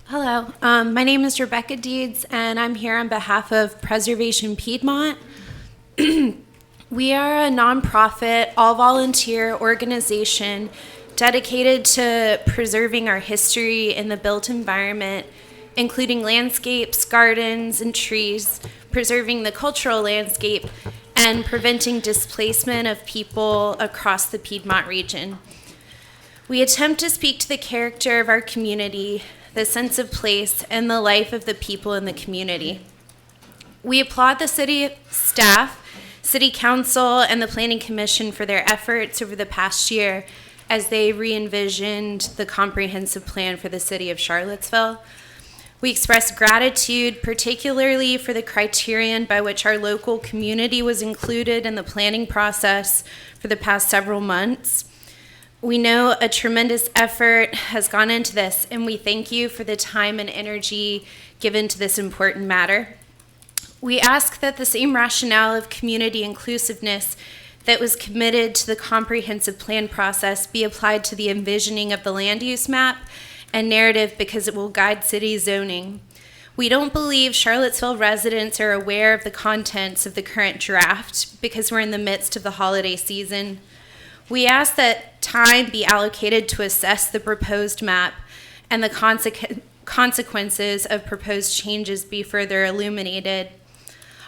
Hello, my name is Rebecca Deeds, and I'm here on behalf of Preservation Piedmont. We are a nonprofit, all-volunteer organization dedicated to preserving our history in the built environment, including landscapes, gardens, and trees, preserving the cultural landscape, and preventing displacement of people across the Piedmont region. We attempt to speak to the character of our community, the sense of place, and the life of the people in the community. We applaud the city staff, city council, and the planning commission for their efforts over the past year as they re-envisioned the comprehensive plan for the city of Charlottesville. We express gratitude particularly for the criterion by which our local community was included in the planning process for the past several months. We know a tremendous effort has gone into this, and we thank you for the time and energy given to this important matter. We ask that the same rationale of community inclusiveness that was committed to the comprehensive plan process be applied to the envisioning of the land use map and narrative, because it will guide city zoning. We don't believe Charlottesville residents are aware of the contents of the current draft because we're in the midst of the holiday season. We ask that time be allocated to assess the proposed map and the consequences of proposed changes be further illuminated.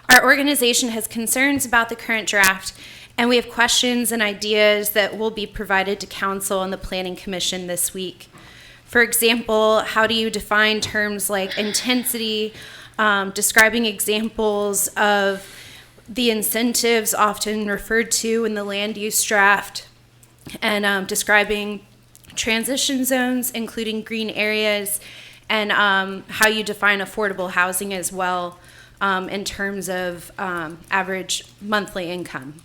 Our organization has concerns about the current draft, and we have questions and ideas that will be provided to council and the Planning Commission this week. For example, how do you define terms like intensity, describing examples of the incentives often referred to in the land use draft, and describing transition zones, including green areas, and how you define affordable housing as well in terms of average monthly income.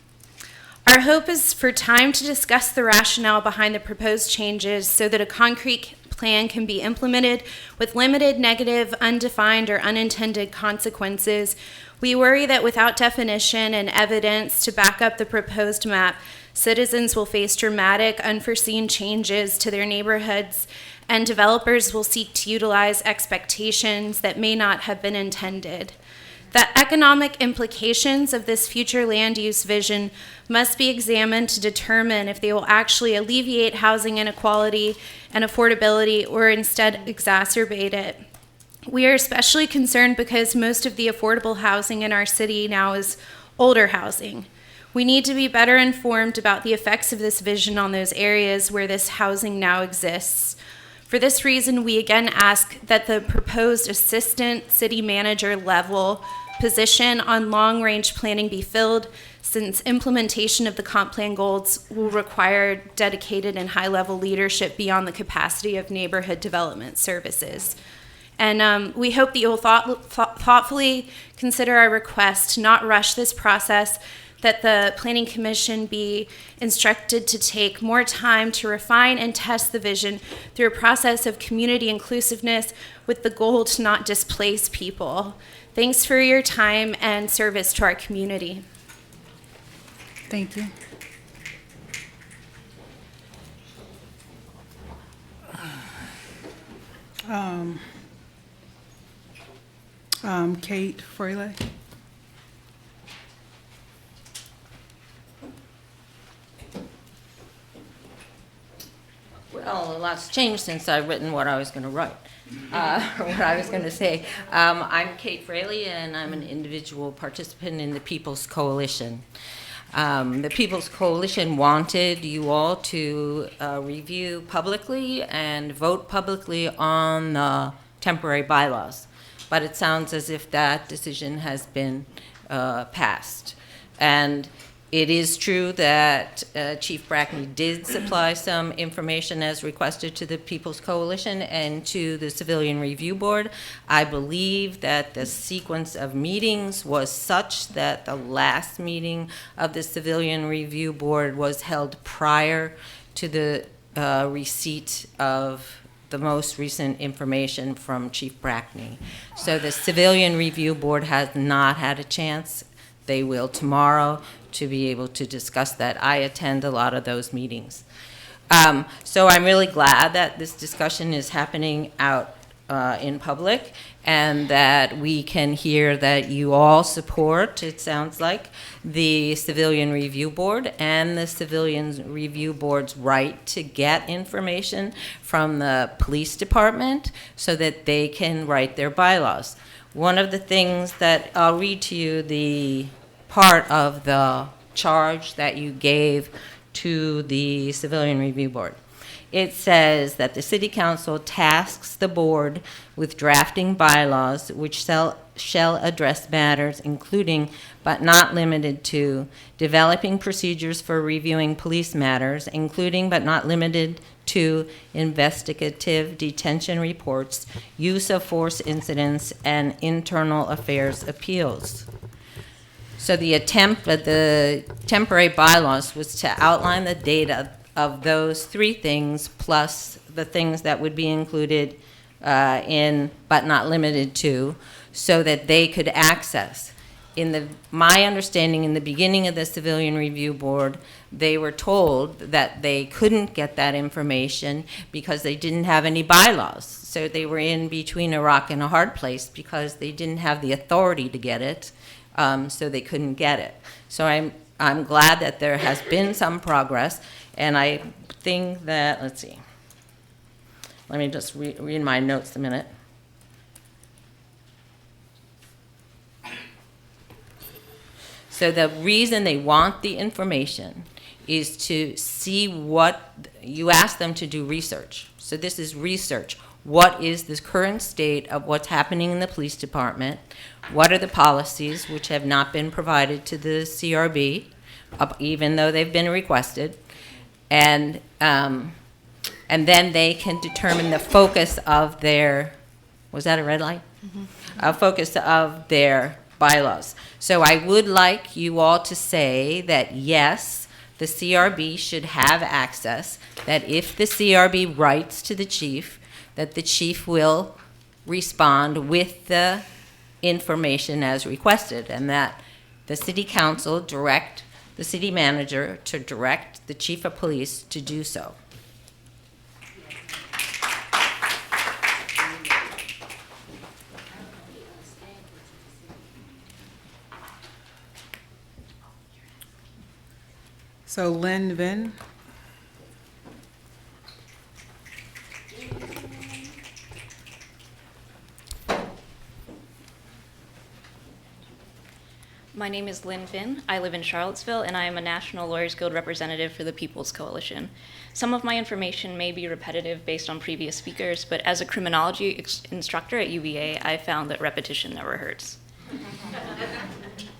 Our hope is for time to discuss the rationale behind the proposed changes so that a concrete plan can be implemented with limited negative, undefined, or unintended consequences. We worry that without definition and evidence to back up the proposed map, citizens will face dramatic, unforeseen changes to their neighborhoods, and developers will seek to utilize expectations that may not have been intended. The economic implications of this future land use vision must be examined to determine if they will actually alleviate housing inequality and affordability or instead exacerbate it. We are especially concerned because most of the affordable housing in our city now is older housing. We need to be better informed about the effects of this vision on those areas where this housing now exists. For this reason, we again ask that the proposed assistant city manager level position on long-range planning be filled, since implementation of the comp plan goals will require dedicated and high-level leadership beyond the capacity of neighborhood development services. And we hope that you will thoughtfully consider our request to not rush this process, that the Planning Commission be instructed to take more time to refine and test the vision through a process of community inclusiveness with the goal to not displace people. Thanks for your time and service to our community. Thank you. Kate Fraley. Well, a lot's changed since I've written what I was going to write, or what I was going to say. I'm Kate Fraley, and I'm an individual participant in the People's Coalition. The People's Coalition wanted you all to review publicly and vote publicly on the temporary bylaws, but it sounds as if that decision has been passed. And it is true that Chief Brackney did supply some information as requested to the People's Coalition and to the Civilian Review Board. I believe that the sequence of meetings was such that the last meeting of the Civilian Review Board was held prior to the receipt of the most recent information from Chief Brackney. So the Civilian Review Board has not had a chance. They will tomorrow to be able to discuss that. I attend a lot of those meetings. So I'm really glad that this discussion is happening out in public, and that we can hear that you all support, it sounds like, the Civilian Review Board and the Civilian Review Board's right to get information from the police department so that they can write their bylaws. One of the things that I'll read to you, the part of the charge that you gave to the Civilian Review Board. it says that the city council tasks the board with drafting bylaws which shall address matters including but not limited to developing procedures for reviewing police matters, including but not limited to investigative detention reports, use of force incidents, and internal affairs appeals. So the attempt at the temporary bylaws was to outline the data of those three things plus the things that would be included in but not limited to, so that they could access. My understanding in the beginning of the Civilian Review Board, they were told that they couldn't get that information because they didn't have any bylaws. So they were in between a rock and a hard place because they didn't have the authority to get it, so they couldn't get it. So I'm glad that there has been some progress, and I think that, let's see, let me just read my notes a minute. So the reason they want the information is to see what, you ask them to do research. So this is research. What is the current state of what's happening in the police department? What are the policies which have not been provided to the CRB, even though they've been requested? And then they can determine the focus of their, was that a red light? Mm-hmm. Focus of their bylaws. So I would like you all to say that yes, the CRB should have access, that if the CRB writes to the chief, that the chief will respond with the information as requested, and that the city council direct the city manager to direct the chief of police to do so. So Lynn Vin. My name is Lynn Finn. I live in Charlottesville, and I am a National Lawyers Guild representative for the People's Coalition. Some of my information may be repetitive based on previous speakers, but as a criminology instructor at UVA, I found that repetition never hurts.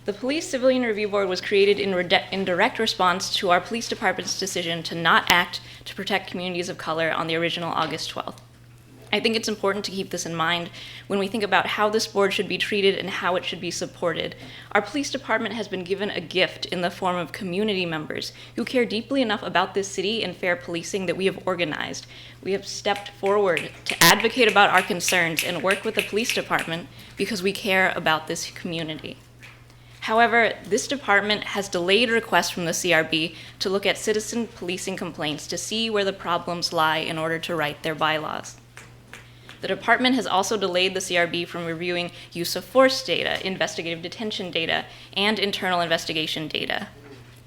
The Police Civilian Review Board was created in direct response to our police department's decision to not act to protect communities of color on the original August 12th. I think it's important to keep this in mind when we think about how this board should be treated and how it should be supported. Our police department has been given a gift in the form of community members who care deeply enough about this city and fair policing that we have organized. We have stepped forward to advocate about our concerns and work with the police department because we care about this community. However, this department has delayed requests from the CRB to look at citizen policing complaints to see where the problems lie in order to write their bylaws. The department has also delayed the CRB from reviewing use of force data, investigative detention data, and internal investigation data.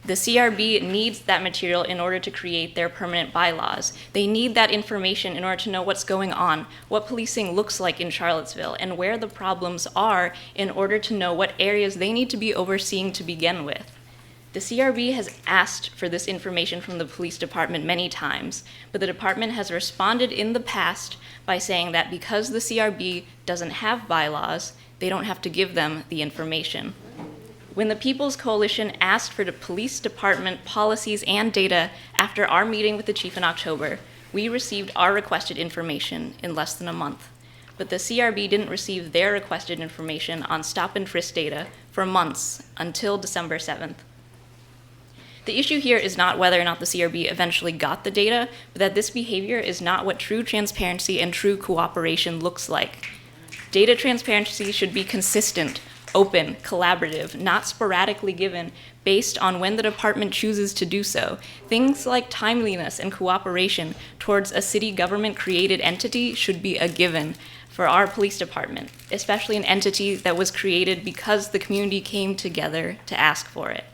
The CRB needs that material in order to create their permanent bylaws. They need that information in order to know what's going on, what policing looks like in Charlottesville, and where the problems are in order to know what areas they need to be overseeing to begin with. The CRB has asked for this information from the police department many times, but the department has responded in the past by saying that because the CRB doesn't have bylaws, they don't have to give them the information. When the People's Coalition asked for the police department policies and data after our meeting with the chief in October, we received our requested information in less than a month. But the CRB didn't receive their requested information on stop and frisk data for months until December 7th. The issue here is not whether or not the CRB eventually got the data, but that this behavior is not what true transparency and true cooperation looks like. Data transparency should be consistent, open, collaborative, not sporadically given based on when the department chooses to do so. Things like timeliness and cooperation towards a city government-created entity should be a given for our police department, especially an entity that was created because the community came together to ask for it.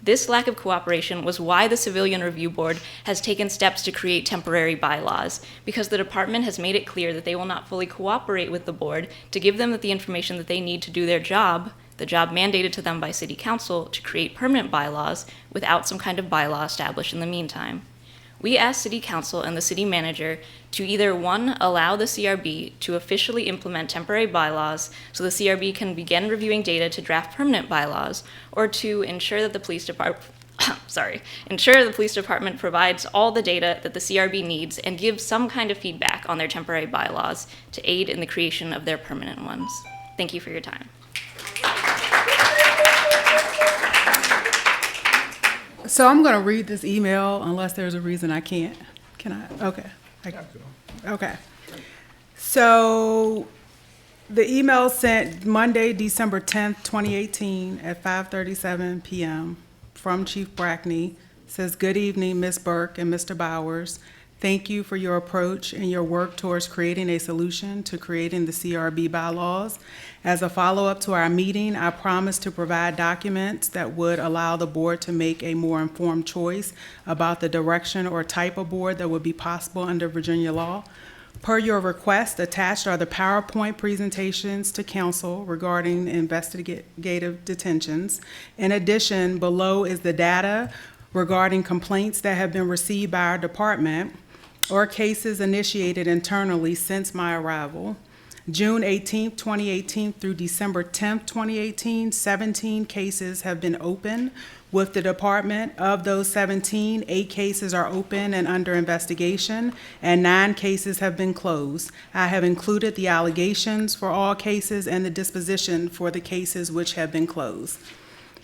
This lack of cooperation was why the Civilian Review Board has taken steps to create temporary bylaws, because the department has made it clear that they will not fully cooperate with the board to give them the information that they need to do their job, the job mandated to them by City Council, to create permanent bylaws without some kind of bylaw established in the meantime. we ask City Council and the City Manager to either, 1, allow the CRB to officially implement temporary bylaws so the CRB can begin reviewing data to draft permanent bylaws, or 2, ensure that the police department provides all the data that the CRB needs and gives some kind of feedback on their temporary bylaws to aid in the creation of their permanent ones. Thank you for your time. So I'm going to read this email unless there's a reason I can't. Can I? Okay. Okay. So the email sent Monday, December 10th, 2018 at 5:37 p.m. from Chief Brackney says, "Good evening, Ms. Burke and Mr. Bowers. Thank you for your approach and your work towards creating a solution to creating the CRB bylaws. As a follow-up to our meeting, I promised to provide documents that would allow the board to make a more informed choice about the direction or type of board that would be possible under Virginia law. Per your request, attached are the PowerPoint presentations to council regarding investigative detentions. In addition, below is the data regarding complaints that have been received by our department or cases initiated internally since my arrival. June 18, 2018 through December 10, 2018, 17 cases have been opened with the department. Of those 17, 8 cases are open and under investigation, and 9 cases have been closed. I have included the allegations for all cases and the disposition for the cases which have been closed.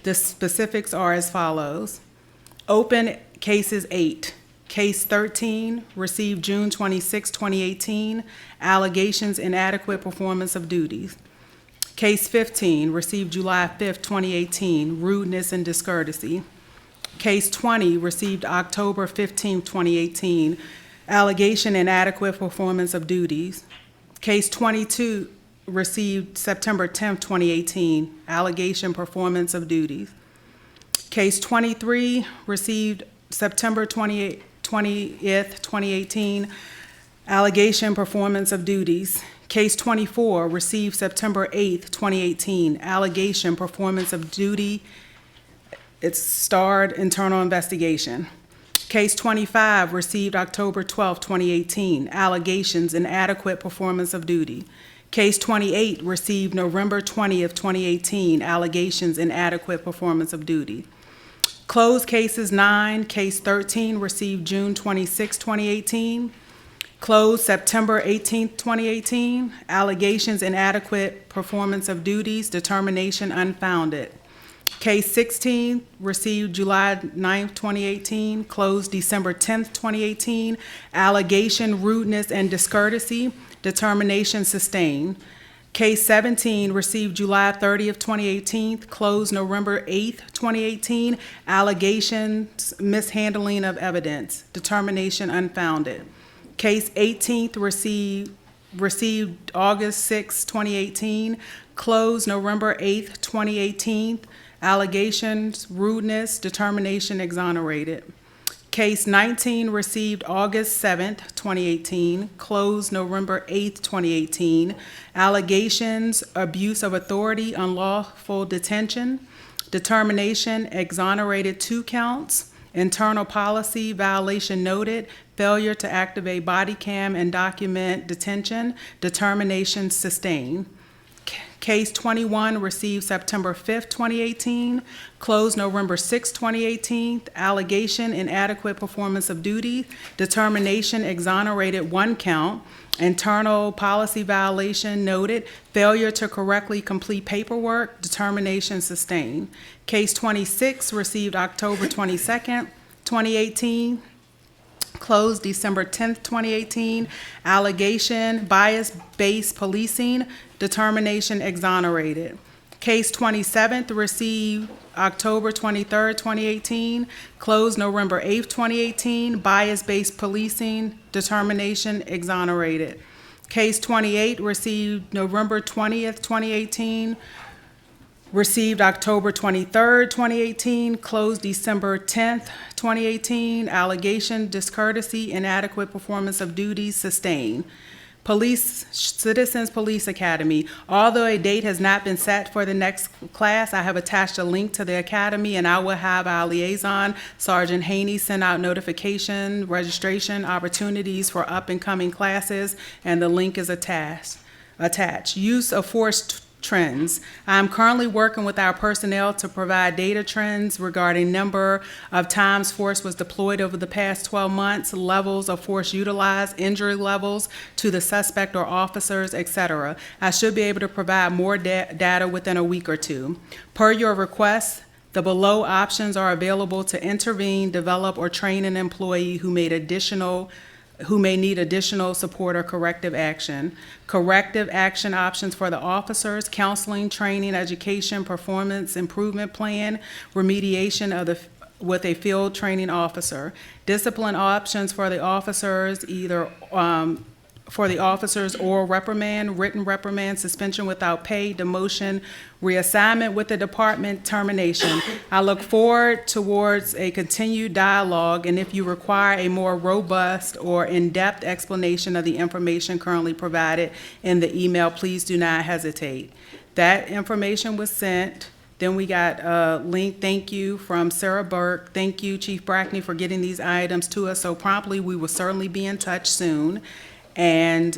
The specifics are as follows. Open cases 8. Case 13, received June 26, 2018, allegations inadequate performance of duties. Case 15, received July 5, 2018, rudeness and discourtesy. Case 20, received October 15, 2018, allegation inadequate performance of duties. Case 22, received September 10, 2018, allegation performance of duties. Case 23, received September 20th, 2018, allegation performance of duties. Case 24, received September 8th, 2018, allegation performance of duty. It's starred internal investigation. Case 25, received October 12th, 2018, allegations inadequate performance of duty. Case 28, received November 20th, 2018, allegations inadequate performance of duty. Closed cases 9, case 13, received June 26, 2018. Closed September 18, 2018, allegations inadequate performance of duties, determination unfounded. Case 16, received July 9, 2018. Closed December 10, 2018, allegation rudeness and discourtesy, determination sustained. Case 17, received July 30th, 2018, closed November 8th, 2018, allegations mishandling of evidence, determination unfounded. Case 18th, received August 6, 2018, closed November 8th, 2018, allegations rudeness, determination exonerated. Case 19, received August 7th, 2018, closed November 8th, 2018, allegations abuse of authority, unlawful detention, determination exonerated 2 counts, internal policy violation noted, failure to activate body cam and document detention, determination sustained. Case 21, received September 5th, 2018, closed November 6, 2018, allegation inadequate performance of duty, determination exonerated 1 count, internal policy violation noted, failure to correctly complete paperwork, determination sustained. Case 26, received October 22nd, 2018, closed December 10th, 2018, allegation bias-based policing, determination exonerated. Case 27th, received October 23rd, 2018, closed November 8th, 2018, bias-based policing, determination exonerated. Case 28, received November 20th, 2018, received October 23rd, 2018, closed December 10th, 2018, allegation discourtesy, inadequate performance of duties sustained. Citizens Police Academy. Although a date has not been set for the next class, I have attached a link to the academy, and I will have our liaison, Sergeant Haney, send out notification, registration opportunities for up-and-coming classes, and the link is attached. Use of force trends. I'm currently working with our personnel to provide data trends regarding number of times force was deployed over the past 12 months, levels of force utilized, injury levels to the suspect or officers, etc. I should be able to provide more data within a week or two. Per your request, the below options are available to intervene, develop, or train an employee who may need additional support or corrective action. Corrective action options for the officers: counseling, training, education, performance improvement plan, remediation with a field training officer. Discipline options for the officers, either or reprimand, written reprimand, suspension without pay, demotion, reassignment with the department, termination. I look forward towards a continued dialogue, and if you require a more robust or in-depth explanation of the information currently provided in the email, please do not hesitate. That information was sent. Then we got a link, thank you, from Sarah Burke. Thank you, Chief Brackney, for getting these items to us so promptly. We will certainly be in touch soon. And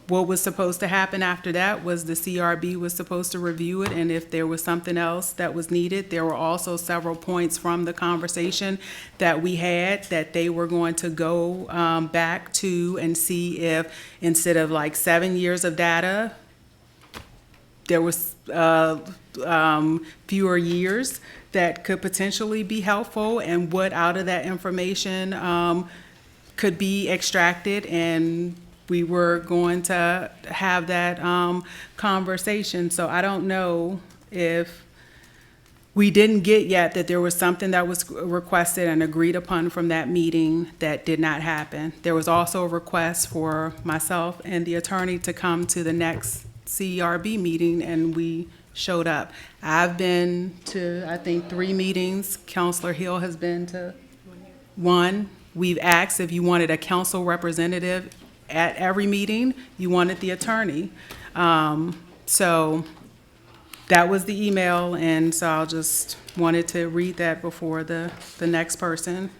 what was supposed to happen after that was the CRB was supposed to review it, and if there was something else that was needed, there were also several points from the conversation that we had that they were going to go back to and see if, instead of like 7 years of data, there was fewer years that could potentially be helpful, and what out of that information could be extracted, and we were going to have that conversation. So I don't know if we didn't get yet that there was something that was requested and agreed upon from that meeting that did not happen. There was also a request for myself and the attorney to come to the next CRB meeting, and we showed up. I've been to, I think, 3 meetings. Counselor Hill has been to 1. We've asked if you wanted a council representative at every meeting. You wanted the attorney. So that was the email, and so I just wanted to read that before the next person.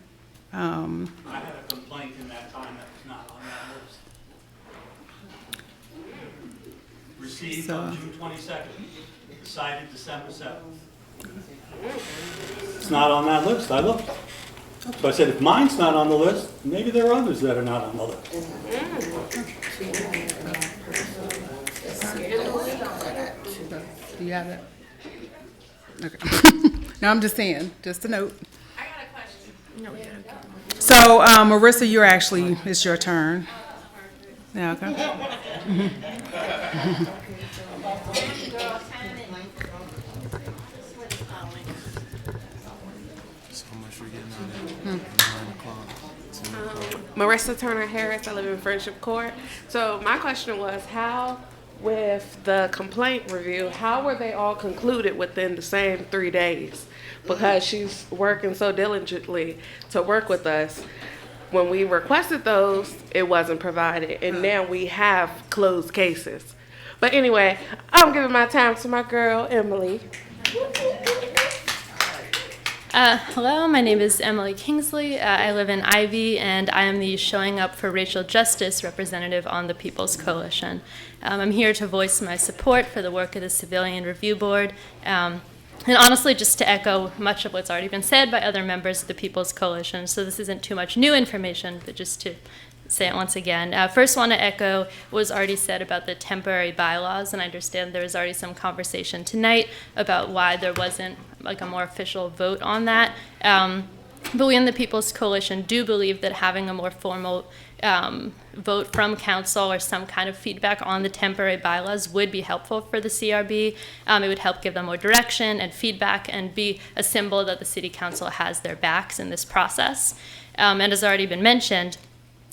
I had a complaint in that time that was not on that list. Received on June 22nd, decided December 7th. It's not on that list. I looked. So I said, if mine's not on the list, maybe there are others that are not on the list. Do you have that? Okay. No, I'm just saying, just a note. I got a question. No, we gotta go. So, Marissa, it's your turn. Yeah, okay. Marissa Turner Harris, I live in Friendship Court. So my question was, how, with the complaint review, how were they all concluded within the same 3 days? Because she's working so diligently to work with us. When we requested those, it wasn't provided, and now we have closed cases. But anyway, I'm giving my time to my girl, Emily. Hello, my name is Emily Kingsley. I live in Ivy, and I am the Showing Up for Racial Justice representative on the People's Coalition. I'm here to voice my support for the work of the Civilian Review Board, and honestly, just to echo much of what's already been said by other members of the People's Coalition. So this isn't too much new information, but just to say it once again. First, want to echo what was already said about the temporary bylaws, and I understand there was already some conversation tonight about why there wasn't like a more official vote on that. But we in the People's Coalition do believe that having a more formal vote from council or some kind of feedback on the temporary bylaws would be helpful for the CRB. It would help give them more direction and feedback and be a symbol that the City Council has their backs in this process. And as already been mentioned,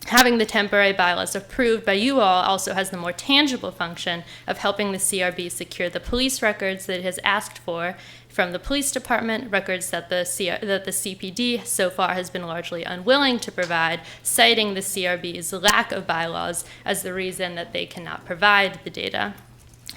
Having the temporary bylaws approved by you all also has the more tangible function of helping the CRB secure the police records that it has asked for from the police department, records that the CPD so far has been largely unwilling to provide, citing the CRB's lack of bylaws as the reason that they cannot provide the data.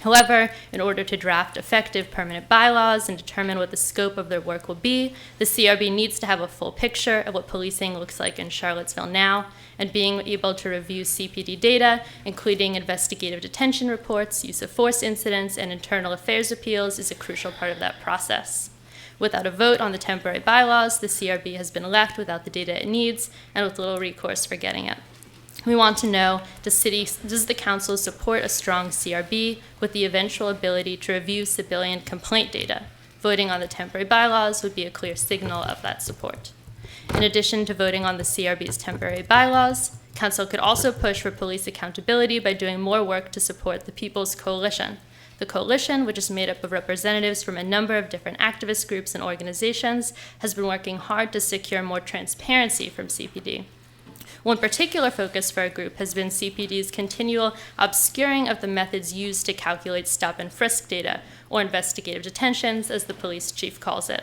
However, in order to draft effective permanent bylaws and determine what the scope of their work will be, the CRB needs to have a full picture of what policing looks like in Charlottesville now, and being able to review CPD data, including investigative detention reports, use of force incidents, and internal affairs appeals, is a crucial part of that process. Without a vote on the temporary bylaws, the CRB has been left without the data it needs and with little recourse for getting it. We want to know, does the council support a strong CRB with the eventual ability to review civilian complaint data? Voting on the temporary bylaws would be a clear signal of that support. In addition to voting on the CRB's temporary bylaws, council could also push for police accountability by doing more work to support the People's Coalition. The coalition, which is made up of representatives from a number of different activist groups and organizations, has been working hard to secure more transparency from CPD. One particular focus for our group has been CPD's continual obscuring of the methods used to calculate stop and frisk data, or investigative detentions, as the police chief calls it.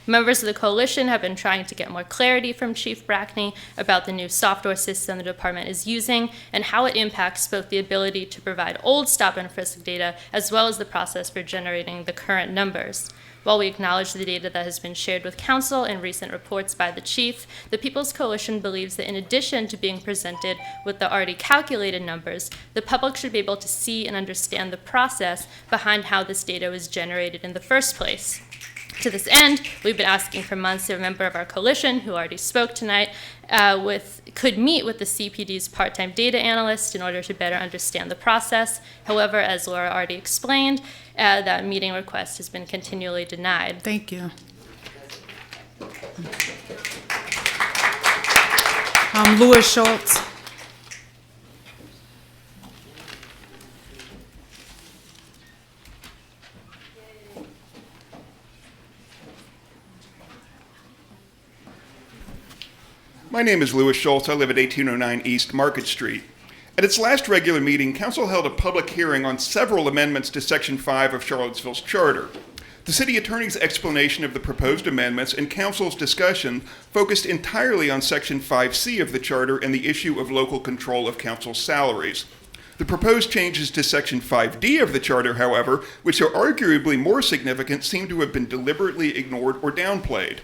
Members of the coalition have been trying to get more clarity from Chief Brackney about the new software system the department is using and how it impacts both the ability to provide old stop and frisk data as well as the process for generating the current numbers. While we acknowledge the data that has been shared with council in recent reports by the chief, the People's Coalition believes that in addition to being presented with the already calculated numbers, the public should be able to see and understand the process behind how this data was generated in the first place. To this end, we've been asking for months if a member of our coalition, who already spoke tonight, could meet with the CPD's part-time data analyst in order to better understand the process. However, as Laura already explained, that meeting request has been continually denied. Thank you. Louis Schultz. My name is Louis Schultz. I live at 1809 East Market Street. At its last regular meeting, Council held a public hearing on several amendments to Section 5 of Charlottesville's charter. The city attorney's explanation of the proposed amendments and Council's discussion focused entirely on Section 5C of the charter and the issue of local control of council's salaries. The proposed changes to Section 5D of the charter, however, which are arguably more significant, seem to have been deliberately ignored or downplayed.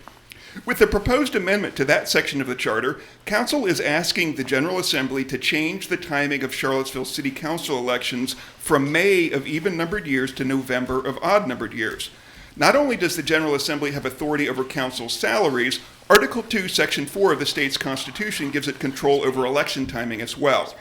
With the proposed amendment to that section of the charter, Council is asking the General Assembly to change the timing of Charlottesville City Council elections from May of even-numbered years to November of odd-numbered years. Not only does the General Assembly have authority over Council's salaries, Article 2, Section 4 of the state's Constitution gives it control over election timing as well.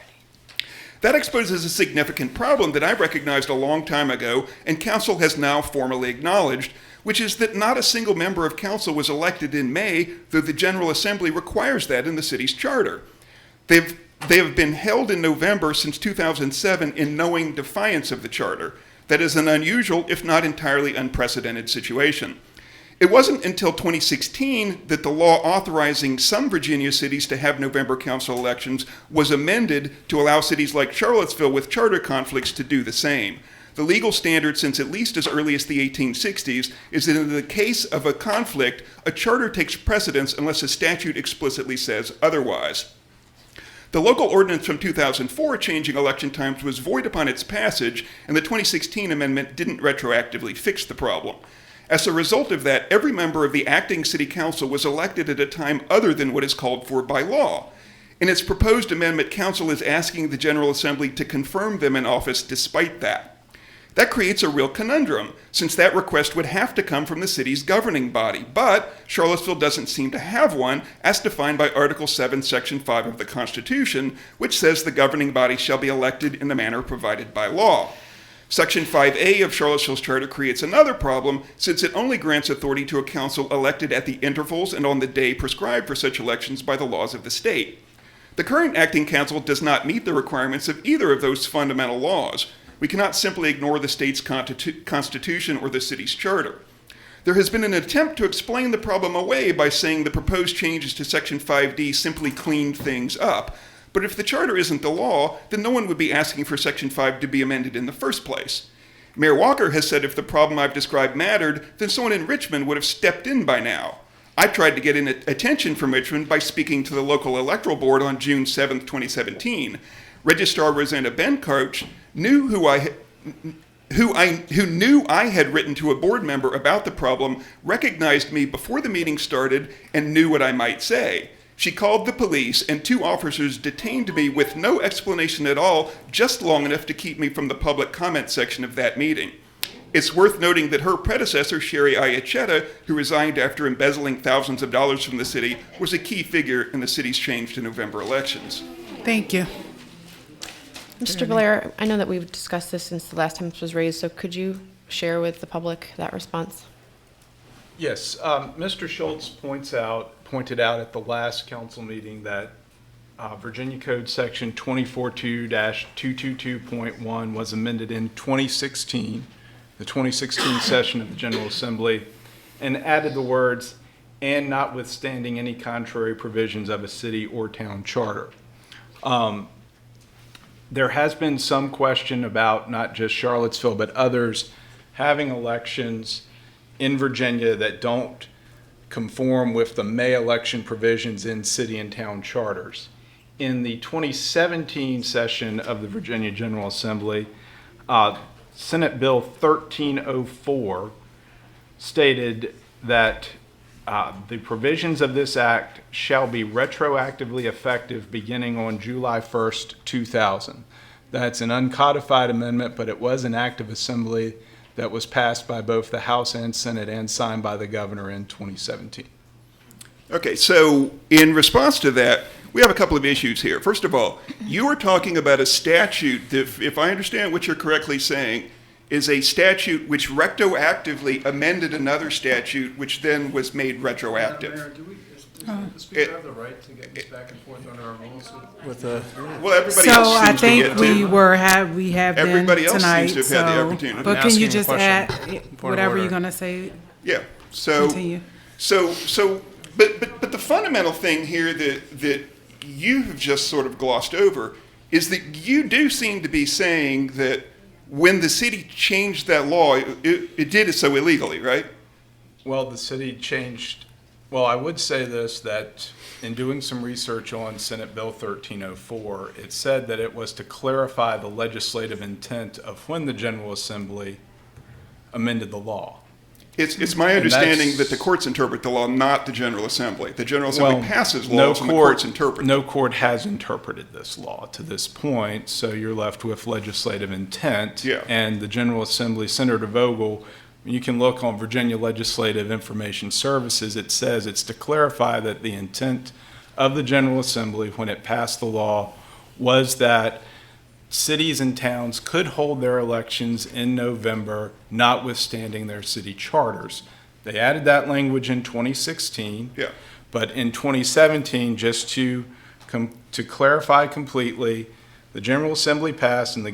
That exposes a significant problem that I recognized a long time ago and Council has now formally acknowledged, which is that not a single member of council was elected in May, though the General Assembly requires that in the city's charter. They have been held in November since 2007 in knowing defiance of the charter. That is an unusual, if not entirely unprecedented situation. It wasn't until 2016 that the law authorizing some Virginia cities to have November council elections was amended to allow cities like Charlottesville with charter conflicts to do the same. The legal standard since at least as early as the 1860s is that in the case of a conflict, a charter takes precedence unless a statute explicitly says otherwise. The local ordinance from 2004 changing election times was void upon its passage, and the 2016 amendment didn't retroactively fix the problem. As a result of that, every member of the acting city council was elected at a time other than what is called for by law. In its proposed amendment, council is asking the General Assembly to confirm them in office despite that. That creates a real conundrum, since that request would have to come from the city's governing body, but Charlottesville doesn't seem to have one, as defined by Article 7, Section 5 of the Constitution, which says the governing body shall be elected in the manner provided by law. Section 5A of Charlottesville's charter creates another problem, since it only grants authority to a council elected at the intervals and on the day prescribed for such elections by the laws of the state. The current acting council does not meet the requirements of either of those fundamental laws. We cannot simply ignore the state's constitution or the city's charter. There has been an attempt to explain the problem away by saying the proposed changes to Section 5D simply cleaned things up. But if the charter isn't the law, then no one would be asking for Section 5 to be amended in the first place. Mayor Walker has said if the problem I've described mattered, then someone in Richmond would have stepped in by now. I tried to get attention from Richmond by speaking to the local electoral board on June 7, 2017. Registrar Rosanna Bencoach knew who knew I had written to a board member about the problem, recognized me before the meeting started, and knew what I might say. She called the police, and 2 officers detained me with no explanation at all, just long enough to keep me from the public comment section of that meeting. It's worth noting that her predecessor, Sherry Iachetta, who resigned after embezzling thousands of dollars from the city, was a key figure in the city's change to November elections. Thank you. Mr. Blair, I know that we've discussed this since the last time this was raised, so could you share with the public that response? Yes, Mr. Schultz pointed out at the last council meeting that Virginia Code Section 242-222.1 was amended in 2016, the 2016 session of the General Assembly, and added the words, "and notwithstanding any contrary provisions of a city or town charter." There has been some question about not just Charlottesville, but others having elections in Virginia that don't conform with the May election provisions in city and town charters. In the 2017 session of the Virginia General Assembly, Senate Bill 1304 stated that the provisions of this act shall be retroactively effective beginning on July 1st, 2000. That's an uncodified amendment, but it was an act of assembly that was passed by both the House and Senate and signed by the governor in 2017. Okay, so in response to that, we have a couple of issues here. First of all, you are talking about a statute that, if I understand what you're correctly saying, is a statute which retroactively amended another statute which then was made retroactive. Mayor, does the speaker have the right to get this back and forth under our rules with the? Well, everybody So else I seems to think get we to. we have been Everybody else tonight, seems to have had the so- opportunity. But I'm can you asking a just question. add Point of whatever order. you're gonna say? Yeah. So Continue. But the fundamental thing here that you have just sort of glossed over is that you do seem to be saying that when the city changed that law, it did it so illegally, right? Well, the city changed, well, I would say this, that in doing some research on Senate Bill 1304, it said that it was to clarify the legislative intent of when the General Assembly amended the law. It's my And understanding that's- that the courts interpret the law, not the General Assembly. The General Assembly passes no laws and the courts interpret. No court has interpreted this law to this point, so you're left with legislative intent. Yeah. And the General Assembly, Senator Vogel, you can look on Virginia Legislative Information Services, it says it's to clarify that the intent of the General Assembly when it passed the law was that cities and towns could hold their elections in November, notwithstanding their city charters. They added that language in 2016. Yeah. But in 2017, just to clarify completely, the General Assembly passed and the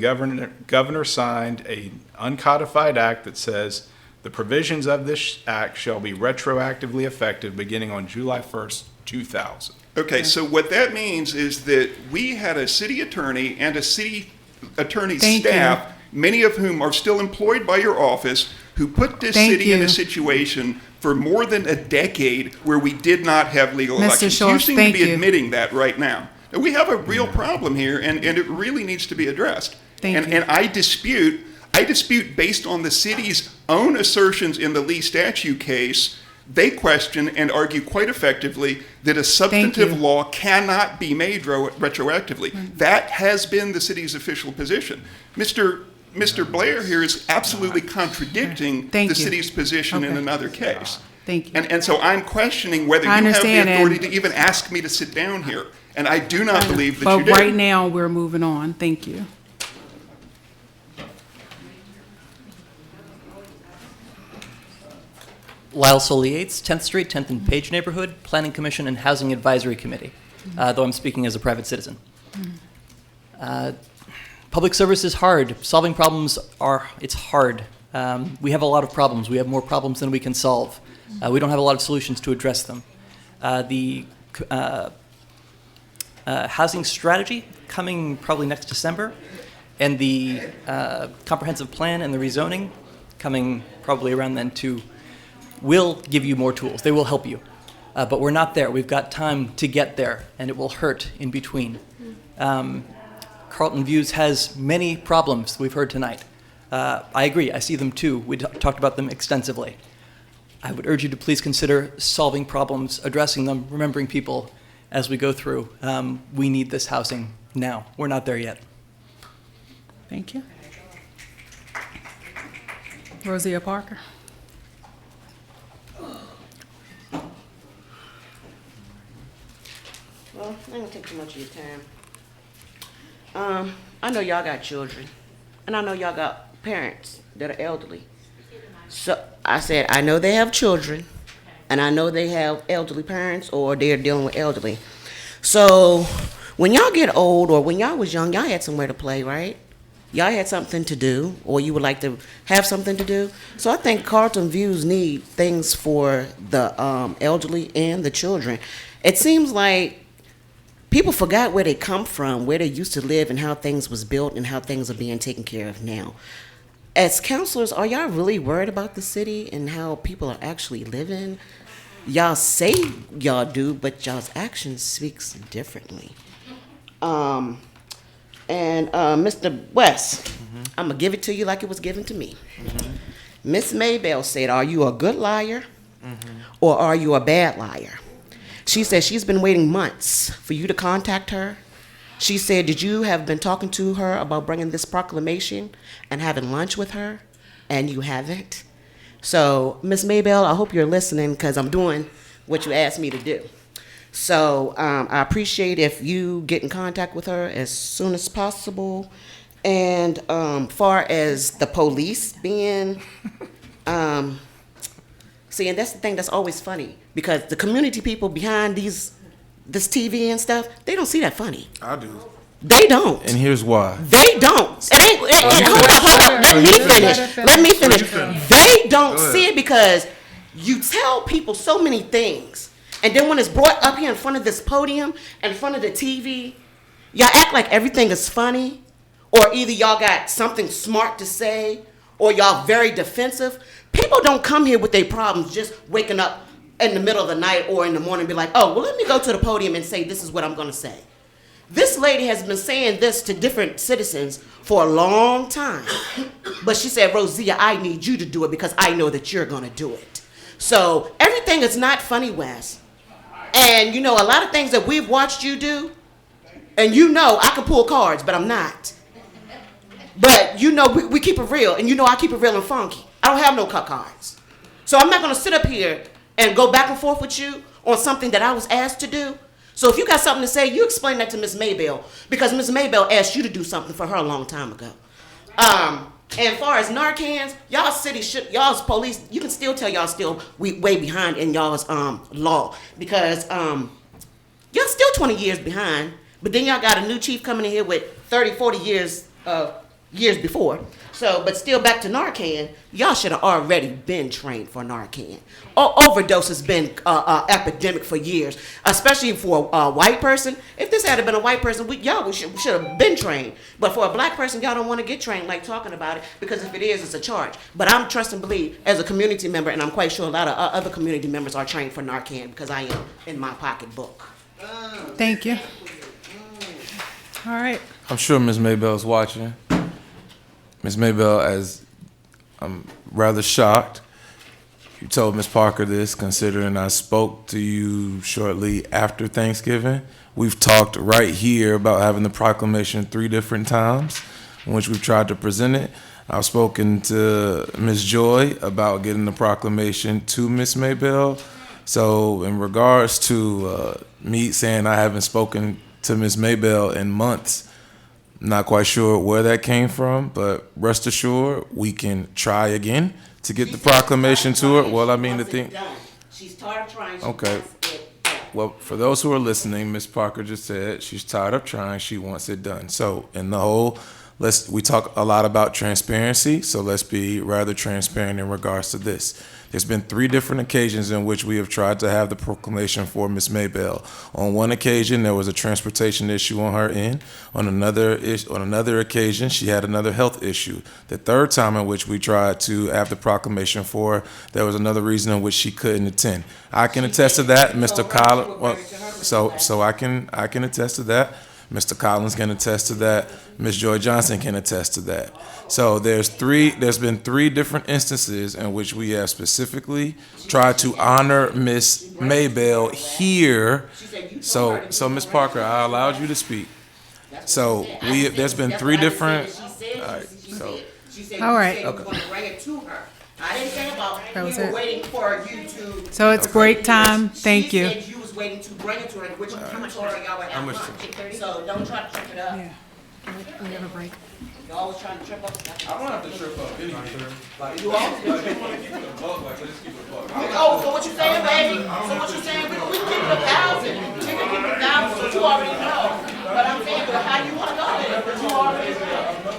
governor signed an uncodified act that says the provisions of this act shall be retroactively effective beginning on July 1st, 2000. Okay, so what that means is that we had a city attorney and a city attorney's Thank staff, many of whom are still employed by your office, who put this Thank city in you. a situation for more than a decade where we did not have legal Mr. elections. You Schultz, seem thank to be you. admitting that right now. Now, we have a real problem here, and it really needs to be addressed. Thank you. And I dispute based on the city's own assertions in the Lee statute case. They question and argue quite effectively that a substantive law cannot be made retroactively. That has been the city's official position. Mr. Blair here is absolutely contradicting the city's position in another case. Thank you. And so I'm questioning whether I you have the understand, authority and- to even ask me to sit down here. And I do not believe that But you do. right now, we're moving on. Thank you. Lyle Soliates, 10th Street, 10th and Page Neighborhood, Planning Commission and Housing Advisory Committee, though I'm speaking as a private citizen. Public service is hard. Solving problems it's hard. We have a lot of problems. We have more problems than we can solve. We don't have a lot of solutions to address them. The housing strategy coming probably next December, and the comprehensive plan and the rezoning coming probably around then too, will give you more tools. They will help you. But we're not there. We've got time to get there, and it will hurt in between. Carlton Views has many problems we've heard tonight. I agree. I see them too. We talked about them extensively. I would urge you to please consider solving problems, addressing them, remembering people as we go through. We need this housing now. We're not there yet. Thank you. Rosia Parker. Well, I ain't gonna take too much of your time. I know y'all got children, and I know y'all got parents that are elderly. So I said, I know they have children, and I know they have elderly parents or they're dealing with elderly. So when y'all get old or when y'all was young, y'all had somewhere to play, right? Y'all had something to do, or you would like to have something to do. So I think Carlton Views need things for the elderly and the children. It seems like people forgot where they come from, where they used to live, and how things was built and how things are being taken care of now. As counselors, are y'all really worried about the city and how people are actually living? Y'all say y'all do, but y'all's actions speaks differently. Mr. West, I'm gonna give it to you like it was given to me. Miss Maybell said, are you a good liar or are you a bad liar? She said she's been waiting months for you to contact her. She said, did you have been talking to her about bringing this proclamation and having lunch with her? And you haven't. So, Miss Maybell, I hope you're listening because I'm doing what you asked me to do. So I appreciate if you get in contact with her as soon as possible. And far as the police being, see, and that's the thing that's always funny because the community people behind this TV and stuff, they don't see that funny. I do. They don't. And here's why. They don't. Hold up. Let me finish. They don't see it because you tell people so many things. And then when it's brought up here in front of this podium, in front of the TV, y'all act like everything is funny, or either y'all got something smart to say, or y'all very defensive. People don't come here with their problems just waking up in the middle of the night or in the morning and be like, oh, well, let me go to the podium and say this is what I'm going to say. This lady has been saying this to different citizens for a long time. But she said, Rosia, I need you to do it because I know that you're going to do it. So everything is not funny, Wes. And, you know, a lot of things that we've watched you do, and you know I can pull cards, but I'm not. But, you know, we keep it real, and you know I keep it real and funky. I don't have no cut cards. So I'm not going to sit up here and go back and forth with you on something that I was asked to do. So if you got something to say, you explain that to Miss Maybell, because Miss Maybell asked you to do something for her a long time ago. And as far as Narcans, y'all's city, y'all's police, you can still tell y'all still way behind in y'all's law because y'all still 20 years behind, but then y'all got a new chief coming in here with 30, 40 years before. So, but still back to Narcan, y'all should have already been trained for Narcan. Overdose has been epidemic for years, especially for a white person. If this had been a white person, y'all should have been trained. But for a black person, y'all don't want to get trained like talking about it because if it is, it's a charge. But I'm trust and believe as a community member, and I'm quite sure a lot of other community members are trained for Narcan because I am in my pocketbook. Thank you. All right. I'm sure Ms. Maybell's watching. Ms. Maybell, as I'm rather shocked, you told Ms. Parker this, considering I spoke to you shortly after Thanksgiving. We've talked right here about having the proclamation 3 different times in which we've tried to present it. I've spoken to Ms. Joy about getting the proclamation to Ms. Maybell. So in regards to me saying I haven't spoken to Ms. Maybell in months, not quite sure where that came from, but rest assured, we can try again to get the proclamation to her. Well, I mean, the thing. She's tired of trying. Okay. Well, for those who are listening, Ms. Parker just said she's tired of trying. She wants it done. So, in the whole We talk a lot about transparency, so let's be rather transparent in regards to this. There's been 3 different occasions in which we have tried to have the proclamation for Ms. Maybell. On one occasion, there was a transportation issue on her end. On another occasion, she had another health issue. The third time in which we tried to have the proclamation for her, there was another reason in which she couldn't attend. I can attest to that, Mr. Collins. Well, so I can attest to that. Mr. Collins can attest to that. Ms. Joy Johnson can attest to that. So there's been 3 different instances in which we have specifically tried to honor Ms. Maybell here. So Ms. Parker, I allowed you to speak. So there's been 3 different. All right. I didn't say about That was we were it. waiting for you to. So it's break time. Thank you. She said you was waiting to bring it to her, which how much longer y'all were at lunch? So don't try to trip it up. We have a break. Y'all was trying to trip up. I don't have to trip up anything. You always do. Oh, so what you saying, baby? So what you saying? We can keep it 1,000. We can keep it 1,000, so you already know. But I'm saying, but how you wanna go there? But you already know.